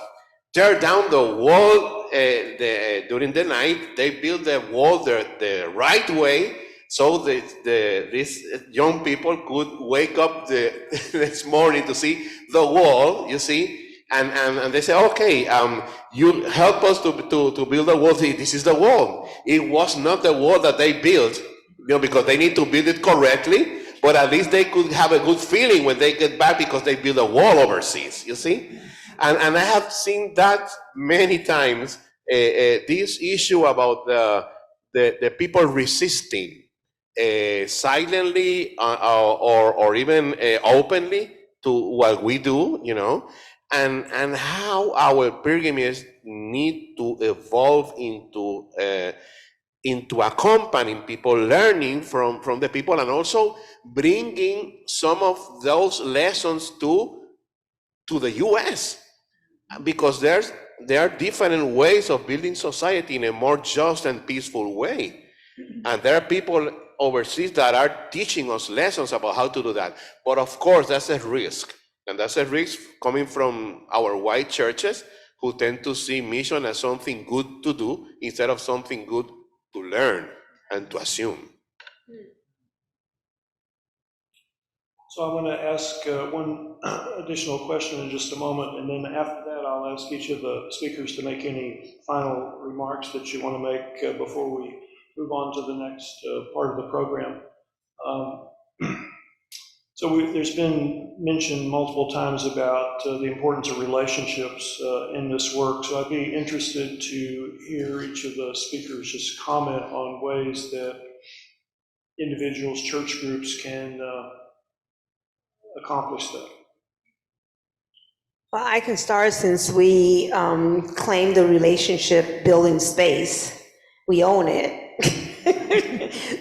tear down the wall during the night. They build the wall the right way so these young people could wake up the next morning to see the wall, you see. And they say, okay, you help us to build the wall. This is the wall. It was not the wall that they built, because they need to build it correctly, but at least they could have a good feeling when they get back because they build a wall overseas, you see? And I have seen that many times, this issue about the people resisting silently or even openly to what we do, and how our pilgrimage need to evolve into accompanying people, learning from the people, and also bringing some of those lessons to the U.S. because there are different ways of building society in a more just and peaceful way, and there are people overseas that are teaching us lessons about how to do that. But of course, that's a risk. And that's a risk coming from our white churches who tend to see mission as something good to do instead of something good to learn and to assume. So I want to ask one additional question in just a moment, and then after that, I'll ask each of the speakers to make any final remarks that you want to make before we move on to the next part of the program. So there's been mentioned multiple times about the importance of relationships in this work. So I'd be interested to hear each of the speakers just comment on ways that individuals, church groups can accomplish that. Well, I can start since we claim the relationship building space. We own it.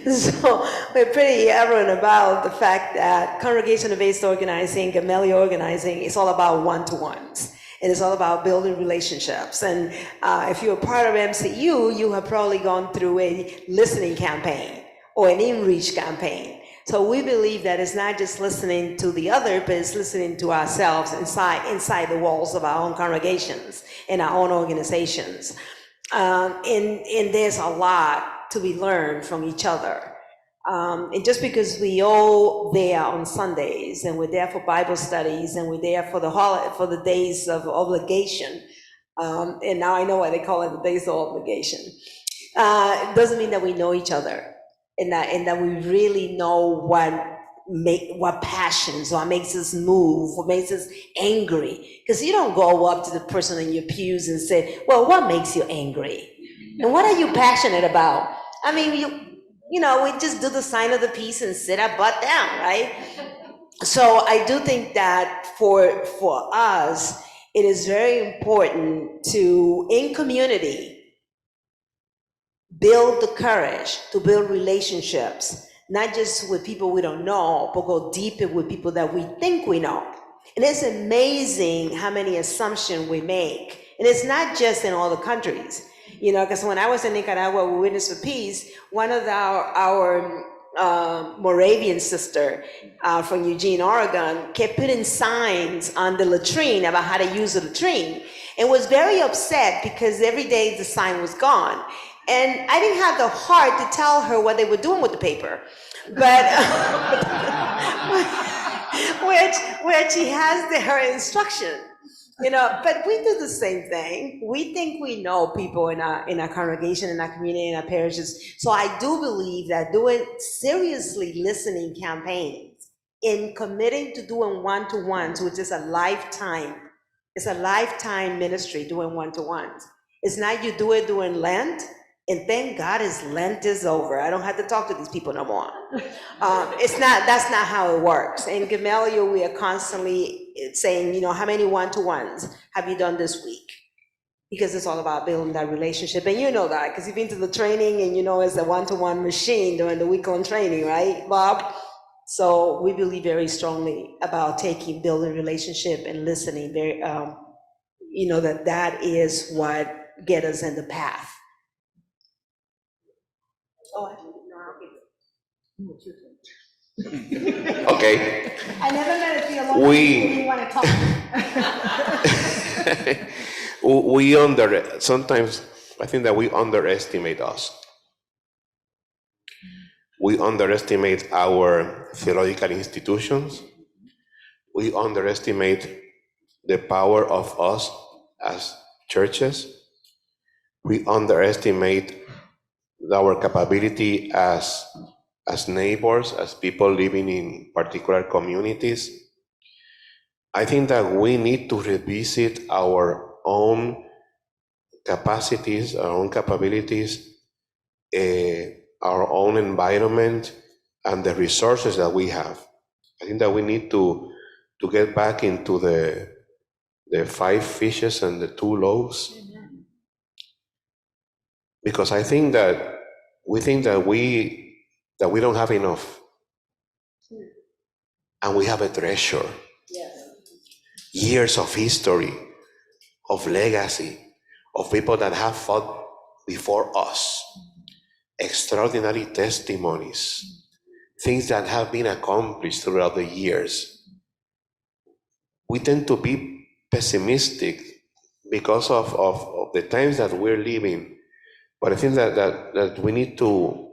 So we're pretty evident about the fact that congregation-based organizing, Gamelli organizing, is all about one-to-ones. And it's all about building relationships. And if you're part of MCU, you have probably gone through a listening campaign or an in-reach campaign. So we believe that it's not just listening to the other, but it's listening to ourselves inside the walls of our own congregations and our own organizations. And there's a lot to be learned from each other. And just because we all there on Sundays, and we're there for Bible studies, and we're there for the days of obligation, and now I know why they call it the days of obligation, doesn't mean that we know each other, and that we really know what passions, what makes us move, what makes us angry. Because you don't go up to the person in your pews and say, well, what makes you angry? And what are you passionate about? I mean, we just do the sign of the peace and sit our butt down, right? So I do think that for us, it is very important to, in community, build the courage to build relationships, not just with people we don't know, but go deeper with people that we think we know. And it's amazing how many assumptions we make. And it's not just in all the countries. Because when I was in Nicaragua with Witness for Peace, one of our Moravian sister from Eugene, Oregon, kept putting signs on the latrine about how to use the latrine, and was very upset because every day the sign was gone. And I didn't have the heart to tell her what they were doing with the paper, but where she has her instruction. But we do the same thing. We think we know people in our congregation, in our community, in our parishes. So I do believe that doing seriously listening campaigns, in committing to doing one-to-ones, which is a lifetime ministry, doing one-to-ones. It's not you do it during Lent, and thank God Lent is over. I don't have to talk to these people no more. That's not how it works. In Gamaliel, we are constantly saying, how many one-to-ones have you done this week? Because it's all about building that relationship. And you know that, because you've been to the training and it's a one-to-one machine during the week-long training, right, Bob? So we believe very strongly about building relationship and listening. That is what gets us in the path. Okay. I never met a theologian who didn't want to talk. Sometimes I think that we underestimate us. We underestimate our theological institutions. We underestimate the power of us as churches. We underestimate our capability as neighbors, as people living in particular communities. I think that we need to revisit our own capacities, our own capabilities, our own environment, and the resources that we have. I think that we need to get back into the 5 fishes and the 2 loaves. Because I think that we think that we don't have enough. And we have a treasure. Years of history, of legacy, of people that have fought before us, extraordinary testimonies, things that have been accomplished throughout the years. We tend to be pessimistic because of the times that we're living, but I think that we need to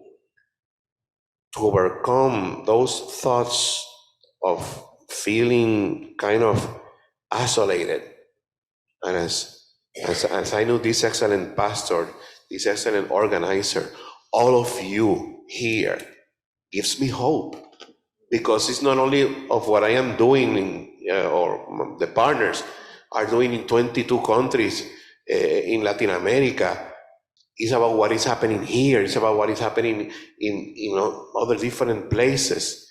overcome those thoughts of feeling kind of isolated. And as I know this excellent pastor, this excellent organizer, all of you here gives me hope, because it's not only of what I am doing or the partners are doing in 22 countries in Latin America. It's about what is happening here. It's about what is happening in other different places.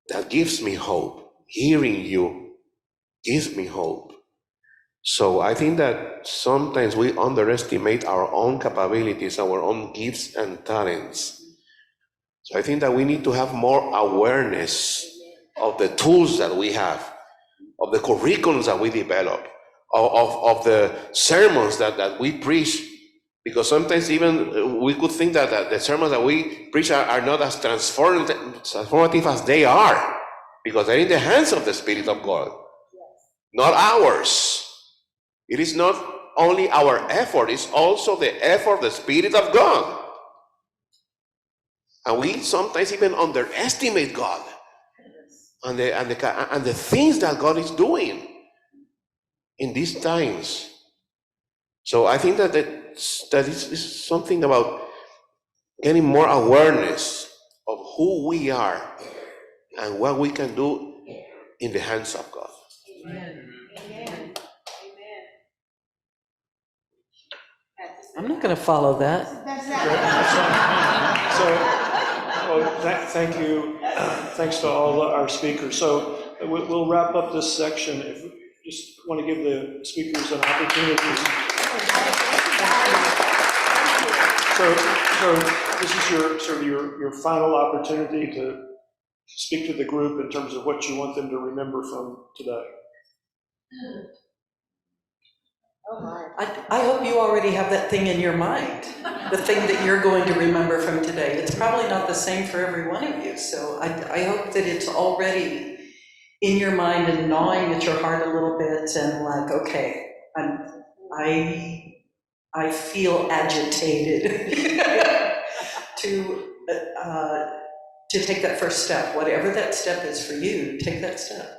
That gives me hope. Hearing you gives me hope. So I think that sometimes we underestimate our own capabilities, our own gifts and talents. So I think that we need to have more awareness of the tools that we have, of the curriculums that we develop, of the sermons that we preach. Because sometimes even we could think that the sermons that we preach are not as transformative as they are, because they're in the hands of the Spirit of God, not ours. It is not only our effort, it's also the effort of the Spirit of God. And we sometimes even underestimate God and the things that God is doing in these times. So I think that is something about getting more awareness of who we are and what we can do in the hands of God. Amen. Amen. I'm not going to follow that. Thank you. Thanks to all our speakers. So we'll wrap up this section. If we just want to give the speakers an opportunity. So this is your final opportunity to speak to the group in terms of what you want them to remember from today. I hope you already have that thing in your mind, the thing that you're going to remember from today. It's probably not the same for every one of you, so I hope that it's already in your mind and gnawing at your heart a little bit, and like, okay, I feel agitated to take that first step. Whatever that step is for you, take that step.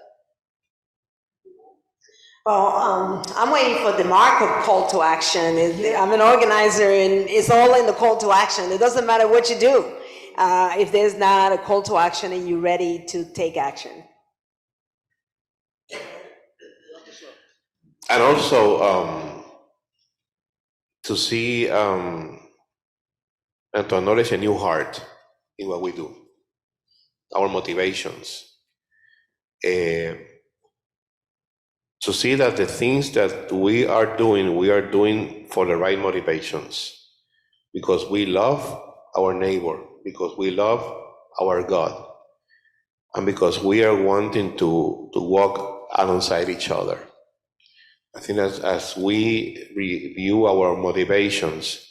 Well, I'm waiting for the mark of call to action. I'm an organizer, and it's all in the call to action. It doesn't matter what you do if there's not a call to action and you're ready to take action. And also to see and to acknowledge a new heart in what we do, our motivations. To see that the things that we are doing for the right motivations, because we love our neighbor, because we love our God, and because we are wanting to walk alongside each other. I think as we review our motivations,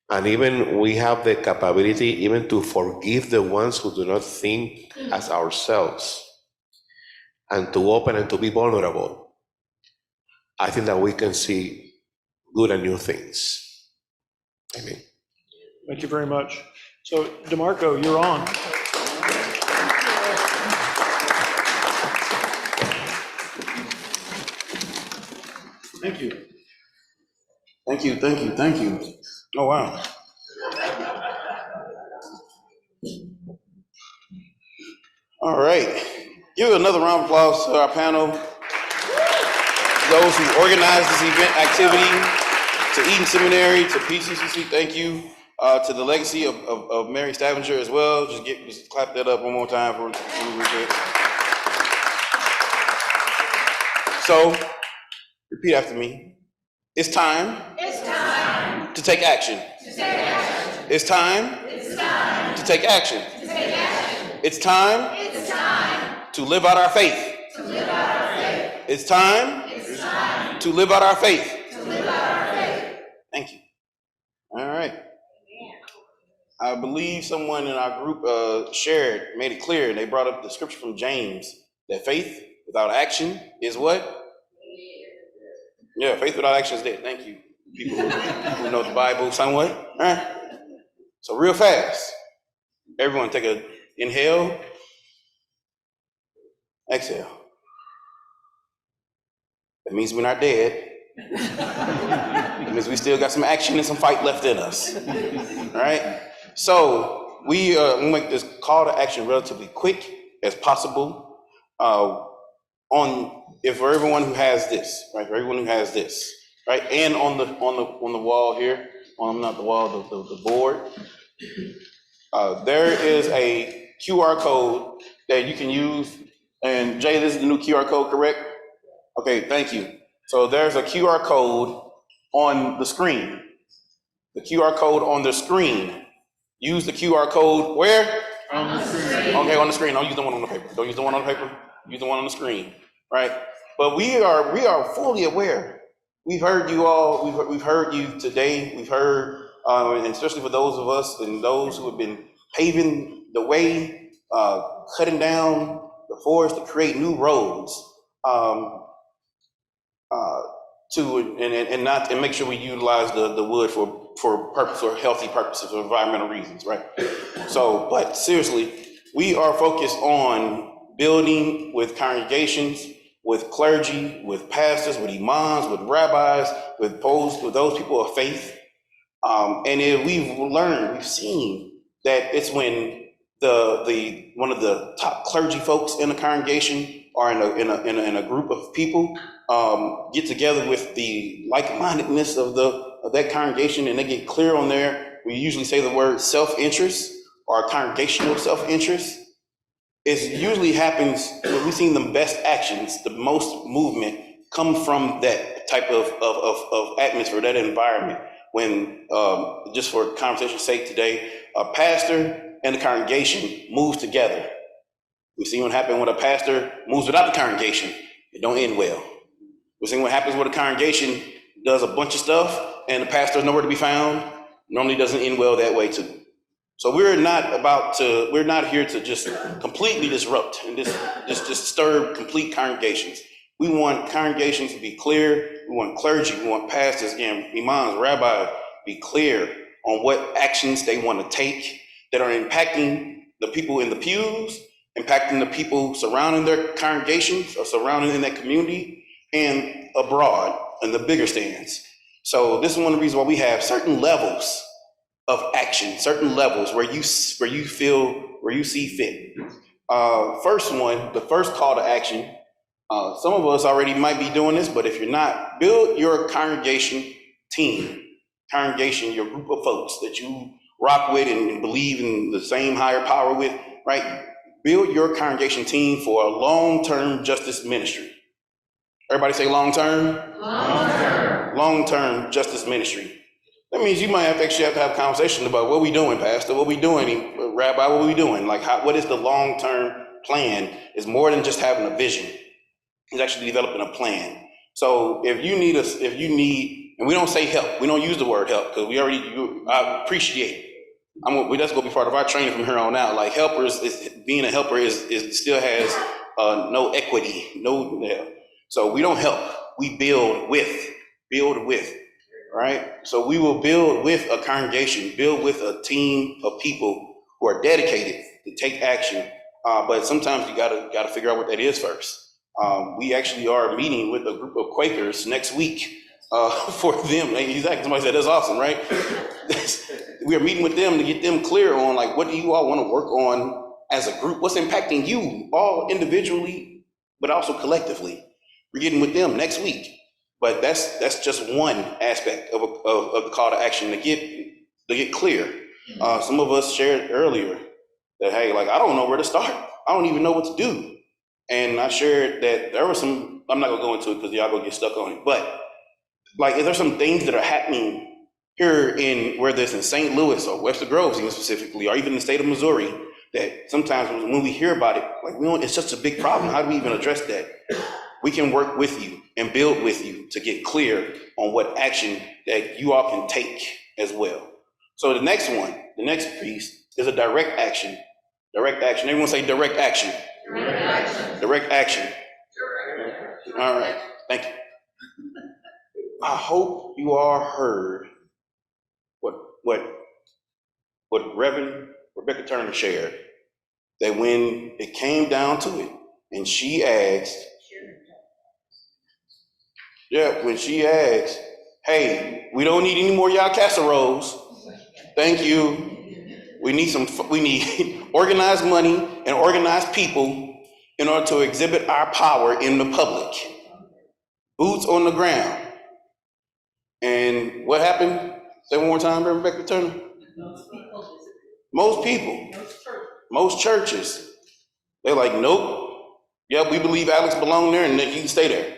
And even we have the capability even to forgive the ones who do not think as ourselves, and to open and to be vulnerable. I think that we can see good and new things. Amen. Thank you very much. So, DeMarco, you're on. Thank you. Thank you, thank you, thank you. Oh, wow. All right. Give another round of applause to our panel, those who organized this event activity, to Eden Seminary, to PCCC, thank you. To the legacy of Mary Stavenger as well. Just clap that up one more time for me. So, repeat after me. It's time. It's time to take action. It's time. It's time to take action. It's time. It's time to live out our faith. It's time. It's time to live out our faith. Thank you. All right. I believe someone in our group made it clear, and they brought up the scripture from James, that faith without action is what? Yeah, faith without action is dead. Thank you. People who know the Bible somewhat. All right. So real fast, everyone take an inhale, exhale. That means we're not dead. It means we still got some action and some fight left in us. All right. So we'll make this call to action relatively quick as possible. For everyone who has this, right? For everyone who has this, right? And on the wall here, not the wall, the board. There is a QR code that you can use. And Jay, this is the new QR code, correct? Okay, thank you. So there's a QR code on the screen. The QR code on the screen. Use the QR code where? On the screen. Okay, on the screen. Don't use the one on the paper. Don't use the one on the paper. Use the one on the screen, right? But we are fully aware. We've heard you all. We've heard you today. We've heard, and especially for those of us and those who have been paving the way, cutting down the forest to create new roads, and make sure we utilize the wood for healthy purposes, for environmental reasons, right? So, but seriously, we are focused on building with congregations, with clergy, with pastors, with imams, with rabbis, with those people of faith. And we've seen that it's when one of the top clergy folks in the congregation or in a group of people get together with the like-mindedness of that congregation, and they get clear on there. We usually say the word self-interest or congregational self-interest. It usually happens when we've seen the best actions, the most movement come from that type of atmosphere, that environment. When, just for conversation's sake today, a pastor and the congregation move together. We've seen what happens when a pastor moves without the congregation. It don't end well. We've seen what happens when a congregation does a bunch of stuff and the pastor is nowhere to be found. Normally doesn't end well that way too. So we're not here to just completely disrupt and just disturb complete congregations. We want congregations to be clear. We want clergy, we want pastors, again, imams, rabbis, be clear on what actions they want to take that are impacting the people in the pews, impacting the people surrounding their congregations or surrounding in that community and abroad in the bigger stands. So this is one of the reasons why we have certain levels of action, certain levels where you see fit. The first call to action, some of us already might be doing this, but if you're not, build your congregation team, your group of folks that you rock with and believe in the same higher power with, right? Build your congregation team for a long-term justice ministry. Everybody say long-term? Long-term. Long-term justice ministry. That means you might have to have conversations about what we doing, Pastor, what we doing, Rabbi, what we doing? Like, what is the long-term plan? It's more than just having a vision. It's actually developing a plan. So if you need And we don't say help. We don't use the word help because I appreciate. That's going to be part of our training from here on out. Like helpers, being a helper is still has no equity, no. So we don't help. We build with, right? So we will build with a congregation, build with a team of people who are dedicated to take action. But sometimes you gotta figure out what that is first. We actually are meeting with a group of Quakers next week for them. Exactly. Somebody said that's awesome, right? We are meeting with them to get them clear on like what do you all want to work on as a group? What's impacting you all individually, but also collectively? We're getting with them next week. But that's just one aspect of the call to action to get clear. Some of us shared earlier that hey, like I don't know where to start. I don't even know what to do. And I shared that there were some. I'm not gonna go into it because y'all gonna get stuck on it. But like, is there some things that are happening here whether it's in St. Louis or Webster Groves even specifically, or even in the state of Missouri, that sometimes when we hear about it, like it's just a big problem. How do we even address that? We can work with you and build with you to get clear on what action that you all can take as well. So the next piece is a direct action. Direct action. Everyone say direct action. Direct action. Direct action. All right. Thank you. I hope you all heard what Reverend Rebecca Turner shared, that when it came down to it, and she asked, hey, we don't need any more y'all casseroles. Thank you. We need organized money and organized people in order to exhibit our power in the public. Boots on the ground. And what happened? Say one more time, Rebecca Turner. Most churches. They're like, nope. Yeah, we believe Alex belonged there and that he can stay there.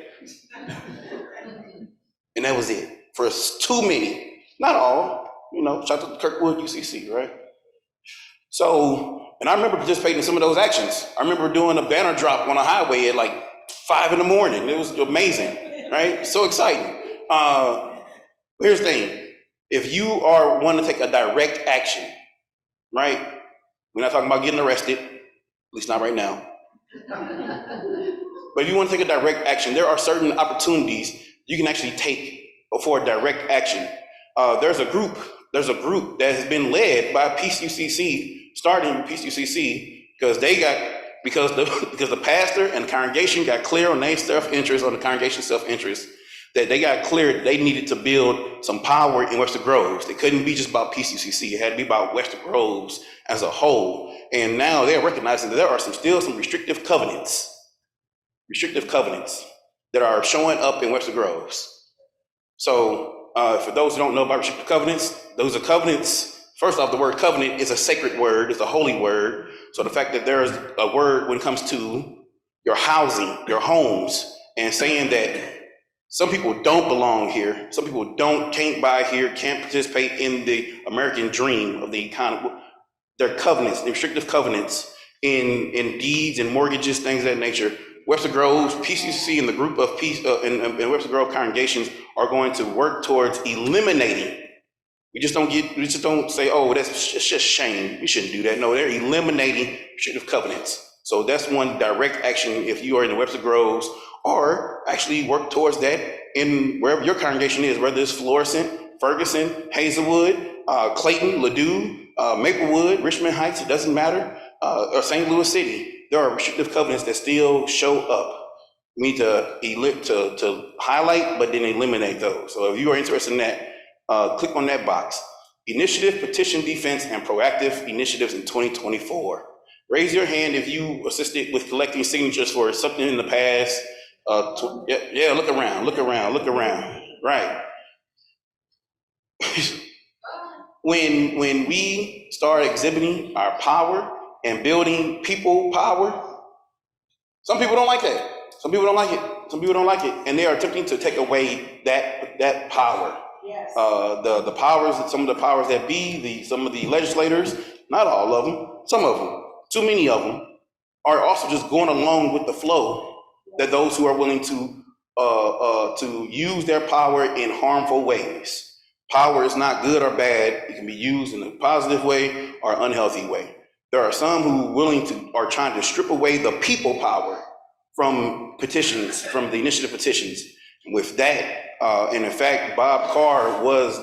And that was it. For too many, not all, shout out to Kirkwood UCC, right? So, and I remember participating in some of those actions. I remember doing a banner drop on a highway at like 5 a.m. It was amazing, right? So exciting. Here's the thing. If you want to take a direct action, right? We're not talking about getting arrested, at least not right now. But if you want to take a direct action, there are certain opportunities you can actually take for direct action. There's a group that has been led by PCUCC, starting PCUCC, because the pastor and the congregation got clear on their self-interest, on the congregation's self-interest, that they got clear they needed to build some power in Webster Groves. It couldn't be just about PCUCC. It had to be about Webster Groves as a whole. And now they're recognizing that there are still some restrictive covenants that are showing up in Webster Groves. So for those who don't know about restrictive covenants, those are covenants. First off, the word covenant is a sacred word, it's a holy word. So the fact that there's a word when it comes to your housing, your homes, and saying that some people don't belong here, some people can't buy here, can't participate in the American dream of the economy. They're covenants, restrictive covenants in deeds and mortgages, things of that nature. Webster Groves, PCCC, and the group of and Webster Grove congregations are going to work towards eliminating. We just don't say, oh, that's just shame. We shouldn't do that. No, they're eliminating restrictive covenants. So that's one direct action if you are in the Webster Groves, or actually work towards that in wherever your congregation is, whether it's Florissant, Ferguson, Hazelwood, Clayton, Ladue, Maplewood, Richmond Heights, it doesn't matter, or St. Louis City. There are restrictive covenants that still show up. We need to highlight, but then eliminate those. So if you are interested in that, click on that box. Initiative, petition, defense, and proactive initiatives in 2024. Raise your hand if you assisted with collecting signatures for something in the past. Look around. Right. When we start exhibiting our power and building people power, some people don't like that. Some people don't like it. And they are attempting to take away that power. Yes. The powers, some of the powers that be, some of the legislators, not all of them, some of them, too many of them, are also just going along with the flow that those who are willing to to use their power in harmful ways. Power is not good or bad. It can be used in a positive way or unhealthy way. There are some who are trying to strip away the people power from petitions, from the initiative petitions. With that, and in fact, Bob Carr was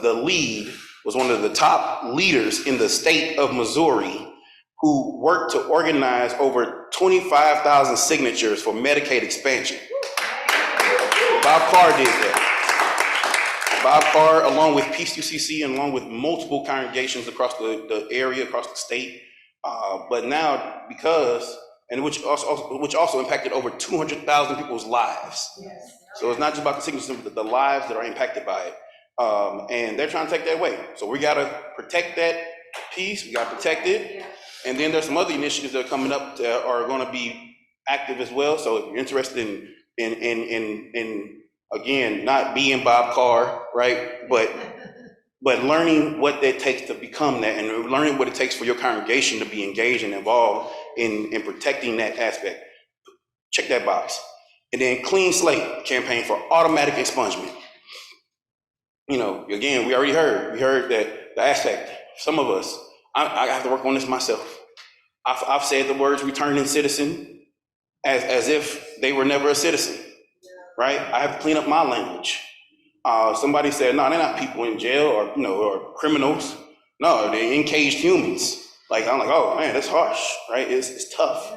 one of the top leaders in the state of Missouri who worked to organize over 25,000 signatures for Medicaid expansion. Bob Carr did that. Bob Carr, along with PCCC and along with multiple congregations across the area, across the state. But now, which also impacted over 200,000 people's lives. So it's not just about the signatures, but the lives that are impacted by it. And they're trying to take that away. So we gotta protect that piece, we gotta protect it. And then there's some other initiatives that are coming up that are gonna be active as well. So if you're interested in again, not being Bob Carr, right? But learning what it takes to become that, and learning what it takes for your congregation to be engaged and involved in protecting that aspect. Check that box. And then Clean Slate campaign for automatic expungement. You know, again, we heard that the aspect, some of us, I have to work on this myself. I've said the words returning citizen as if they were never a citizen, right? I have to clean up my language. Somebody said, no, they're not people in jail or criminals. No, they're encaged humans. Like, I'm like, oh man, that's harsh, right? It's tough.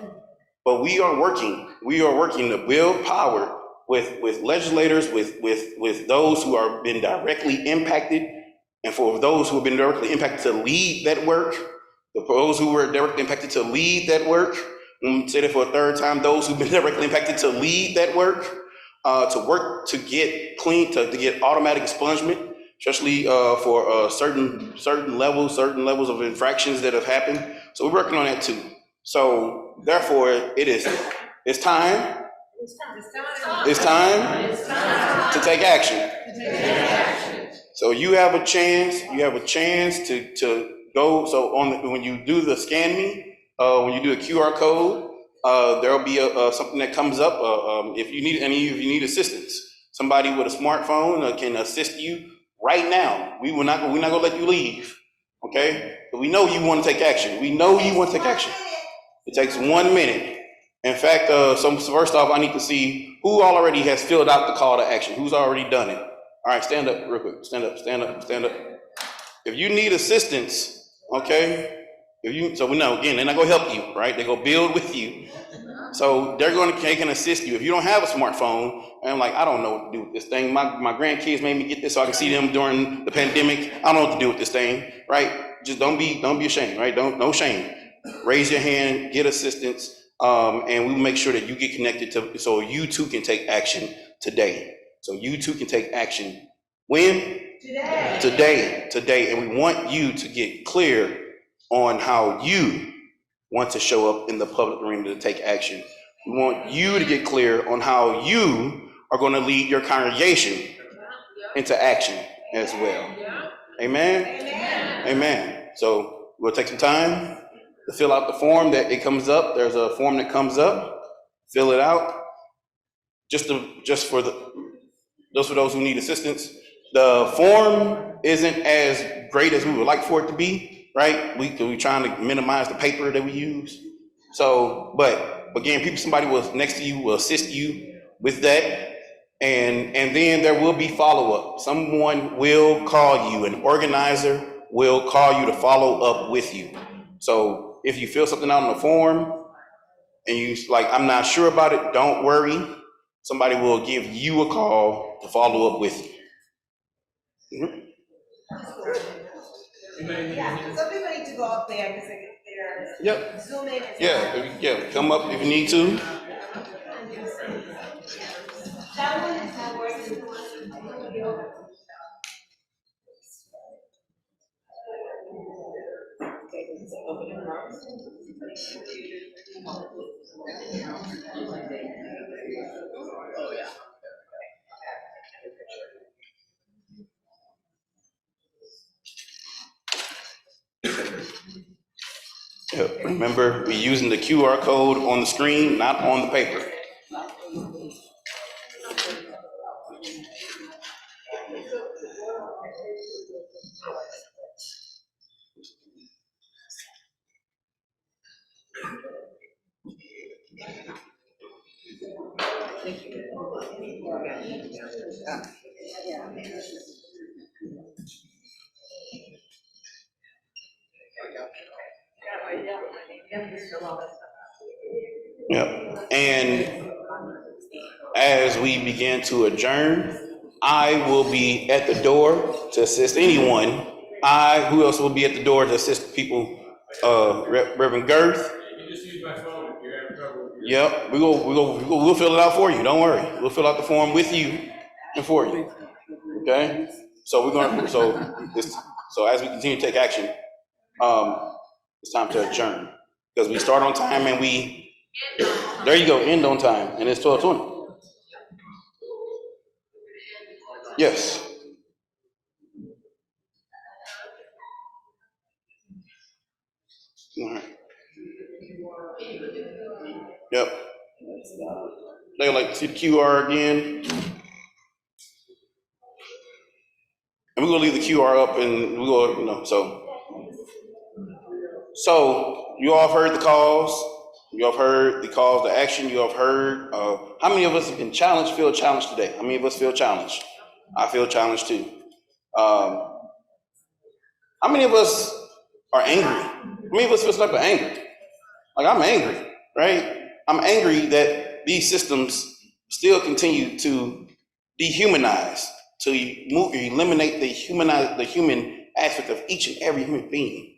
But we are working to build power with legislators, with those who are been directly impacted, and for those who have been directly impacted to lead that work, those who were directly impacted to lead that work. I'm gonna say that for a third time, those who've been directly impacted to lead that work, to work to get clean, to get automatic expungement, especially for certain levels of infractions that have happened. So we're working on that too. So therefore, it's time to take action. So you have a chance to go. So when you do the scan me, when you do a QR code, there'll be something that comes up. If you need assistance, somebody with a smartphone can assist you right now. We're not gonna let you leave, okay? But we know you want to take action. It takes 1 minute. In fact, so first off, I need to see who already has filled out the call to action. Who's already done it? All right, stand up real quick. Stand up. If you need assistance, okay? So we know, again, they're not gonna help you, right? They're gonna build with you. So they can assist you. If you don't have a smartphone, and I'm like, I don't know what to do with this thing. My grandkids made me get this so I can see them during the pandemic. I don't know what to do with this thing, right? Just don't be ashamed, right? No shame. Raise your hand, get assistance, and we make sure that you get connected so you too can take action today. So you too can take action. When? Today. And we want you to get clear on how you want to show up in the public arena to take action. We want you to get clear on how you are going to lead your congregation into action as well. Amen. So we'll take some time to fill out the form that it comes up. There's a form that comes up. Fill it out. Just for those who need assistance. The form isn't as great as we would like for it to be, right? We're trying to minimize the paper that we use. So, but again, somebody next to you will assist you with that. And then there will be follow-up. Someone will call you, an organizer will call you to follow up with you. So if you fill something out on the form and you like, I'm not sure about it, don't worry. Somebody will give you a call to follow up with you. Mm-hmm. Yeah, some people need to go up there because they're Yep. Zoom in. Yeah, come up if you need to. That one is not working. Remember, we're using the QR code on the screen, not on the paper. Yeah. And as we begin to adjourn, I will be at the door to assist anyone. Who else will be at the door to assist people? Reverend Girth. Yep, we'll fill it out for you. Don't worry. We'll fill out the form with you and for you. Okay? So so as we continue to take action, it's time to adjourn. Because we start on time and there you go, end on time, and it's 12:20. Yes. All right. Yep. They like to see the QR again. And we're gonna leave the QR up and we're gonna, so you all have heard the calls. You all have heard the calls to action. You all have heard, how many of us have been challenged, feel challenged today? How many of us feel challenged? I feel challenged too. How many of us are angry? How many of us feel like we're angry? Like, I'm angry, right? I'm angry that these systems still continue to dehumanize, to eliminate the human aspect of each and every human being.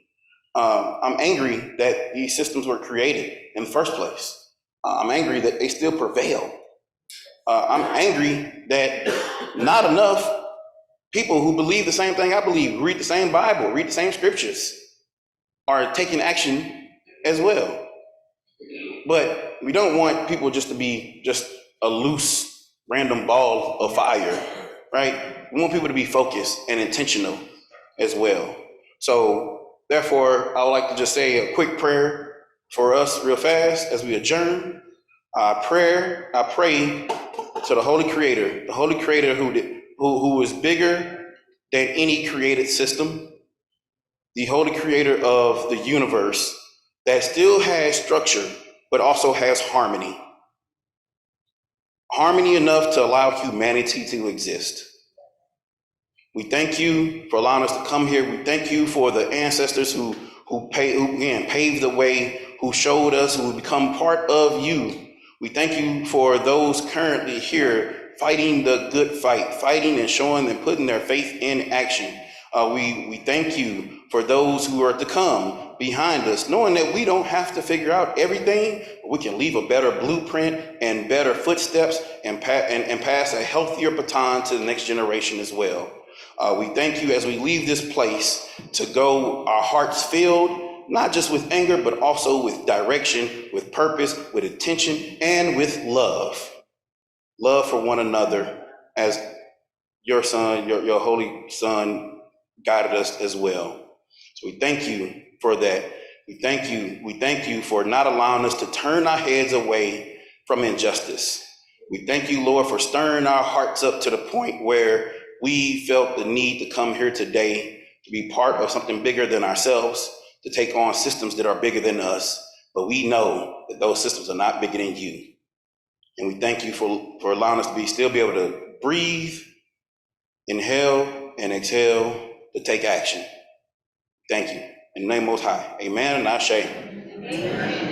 I'm angry that these systems were created in the first place. I'm angry that they still prevail. I'm angry that not enough people who believe the same thing I believe, read the same Bible, read the same scriptures, are taking action as well. But we don't want people just to be just a loose, random ball of fire, right? We want people to be focused and intentional as well. So therefore, I would like to just say a quick prayer for us real fast as we adjourn. I pray to the Holy Creator who is bigger than any created system, the Holy Creator of the universe that still has structure, but also has harmony. Harmony enough to allow humanity to exist. We thank you for allowing us to come here. We thank you for the ancestors who paved the way, who showed us, who become part of you. We thank you for those currently here fighting the good fight, fighting and showing and putting their faith in action. We thank you for those who are to come behind us, knowing that we don't have to figure out everything. We can leave a better blueprint and better footsteps and pass a healthier baton to the next generation as well. We thank you as we leave this place to go, our hearts filled, not just with anger, but also with direction, with purpose, with attention, and with love. Love for one another as your son, your holy son guided us as well. So we thank you for that. We thank you for not allowing us to turn our heads away from injustice. We thank you, Lord, for stirring our hearts up to the point where we felt the need to come here today to be part of something bigger than ourselves, to take on systems that are bigger than us. But we know that those systems are not bigger than you. And we thank you for allowing us to still be able to breathe, inhale, and exhale to take action. Thank you. In the name Most High. Amen and Ashe. Amen.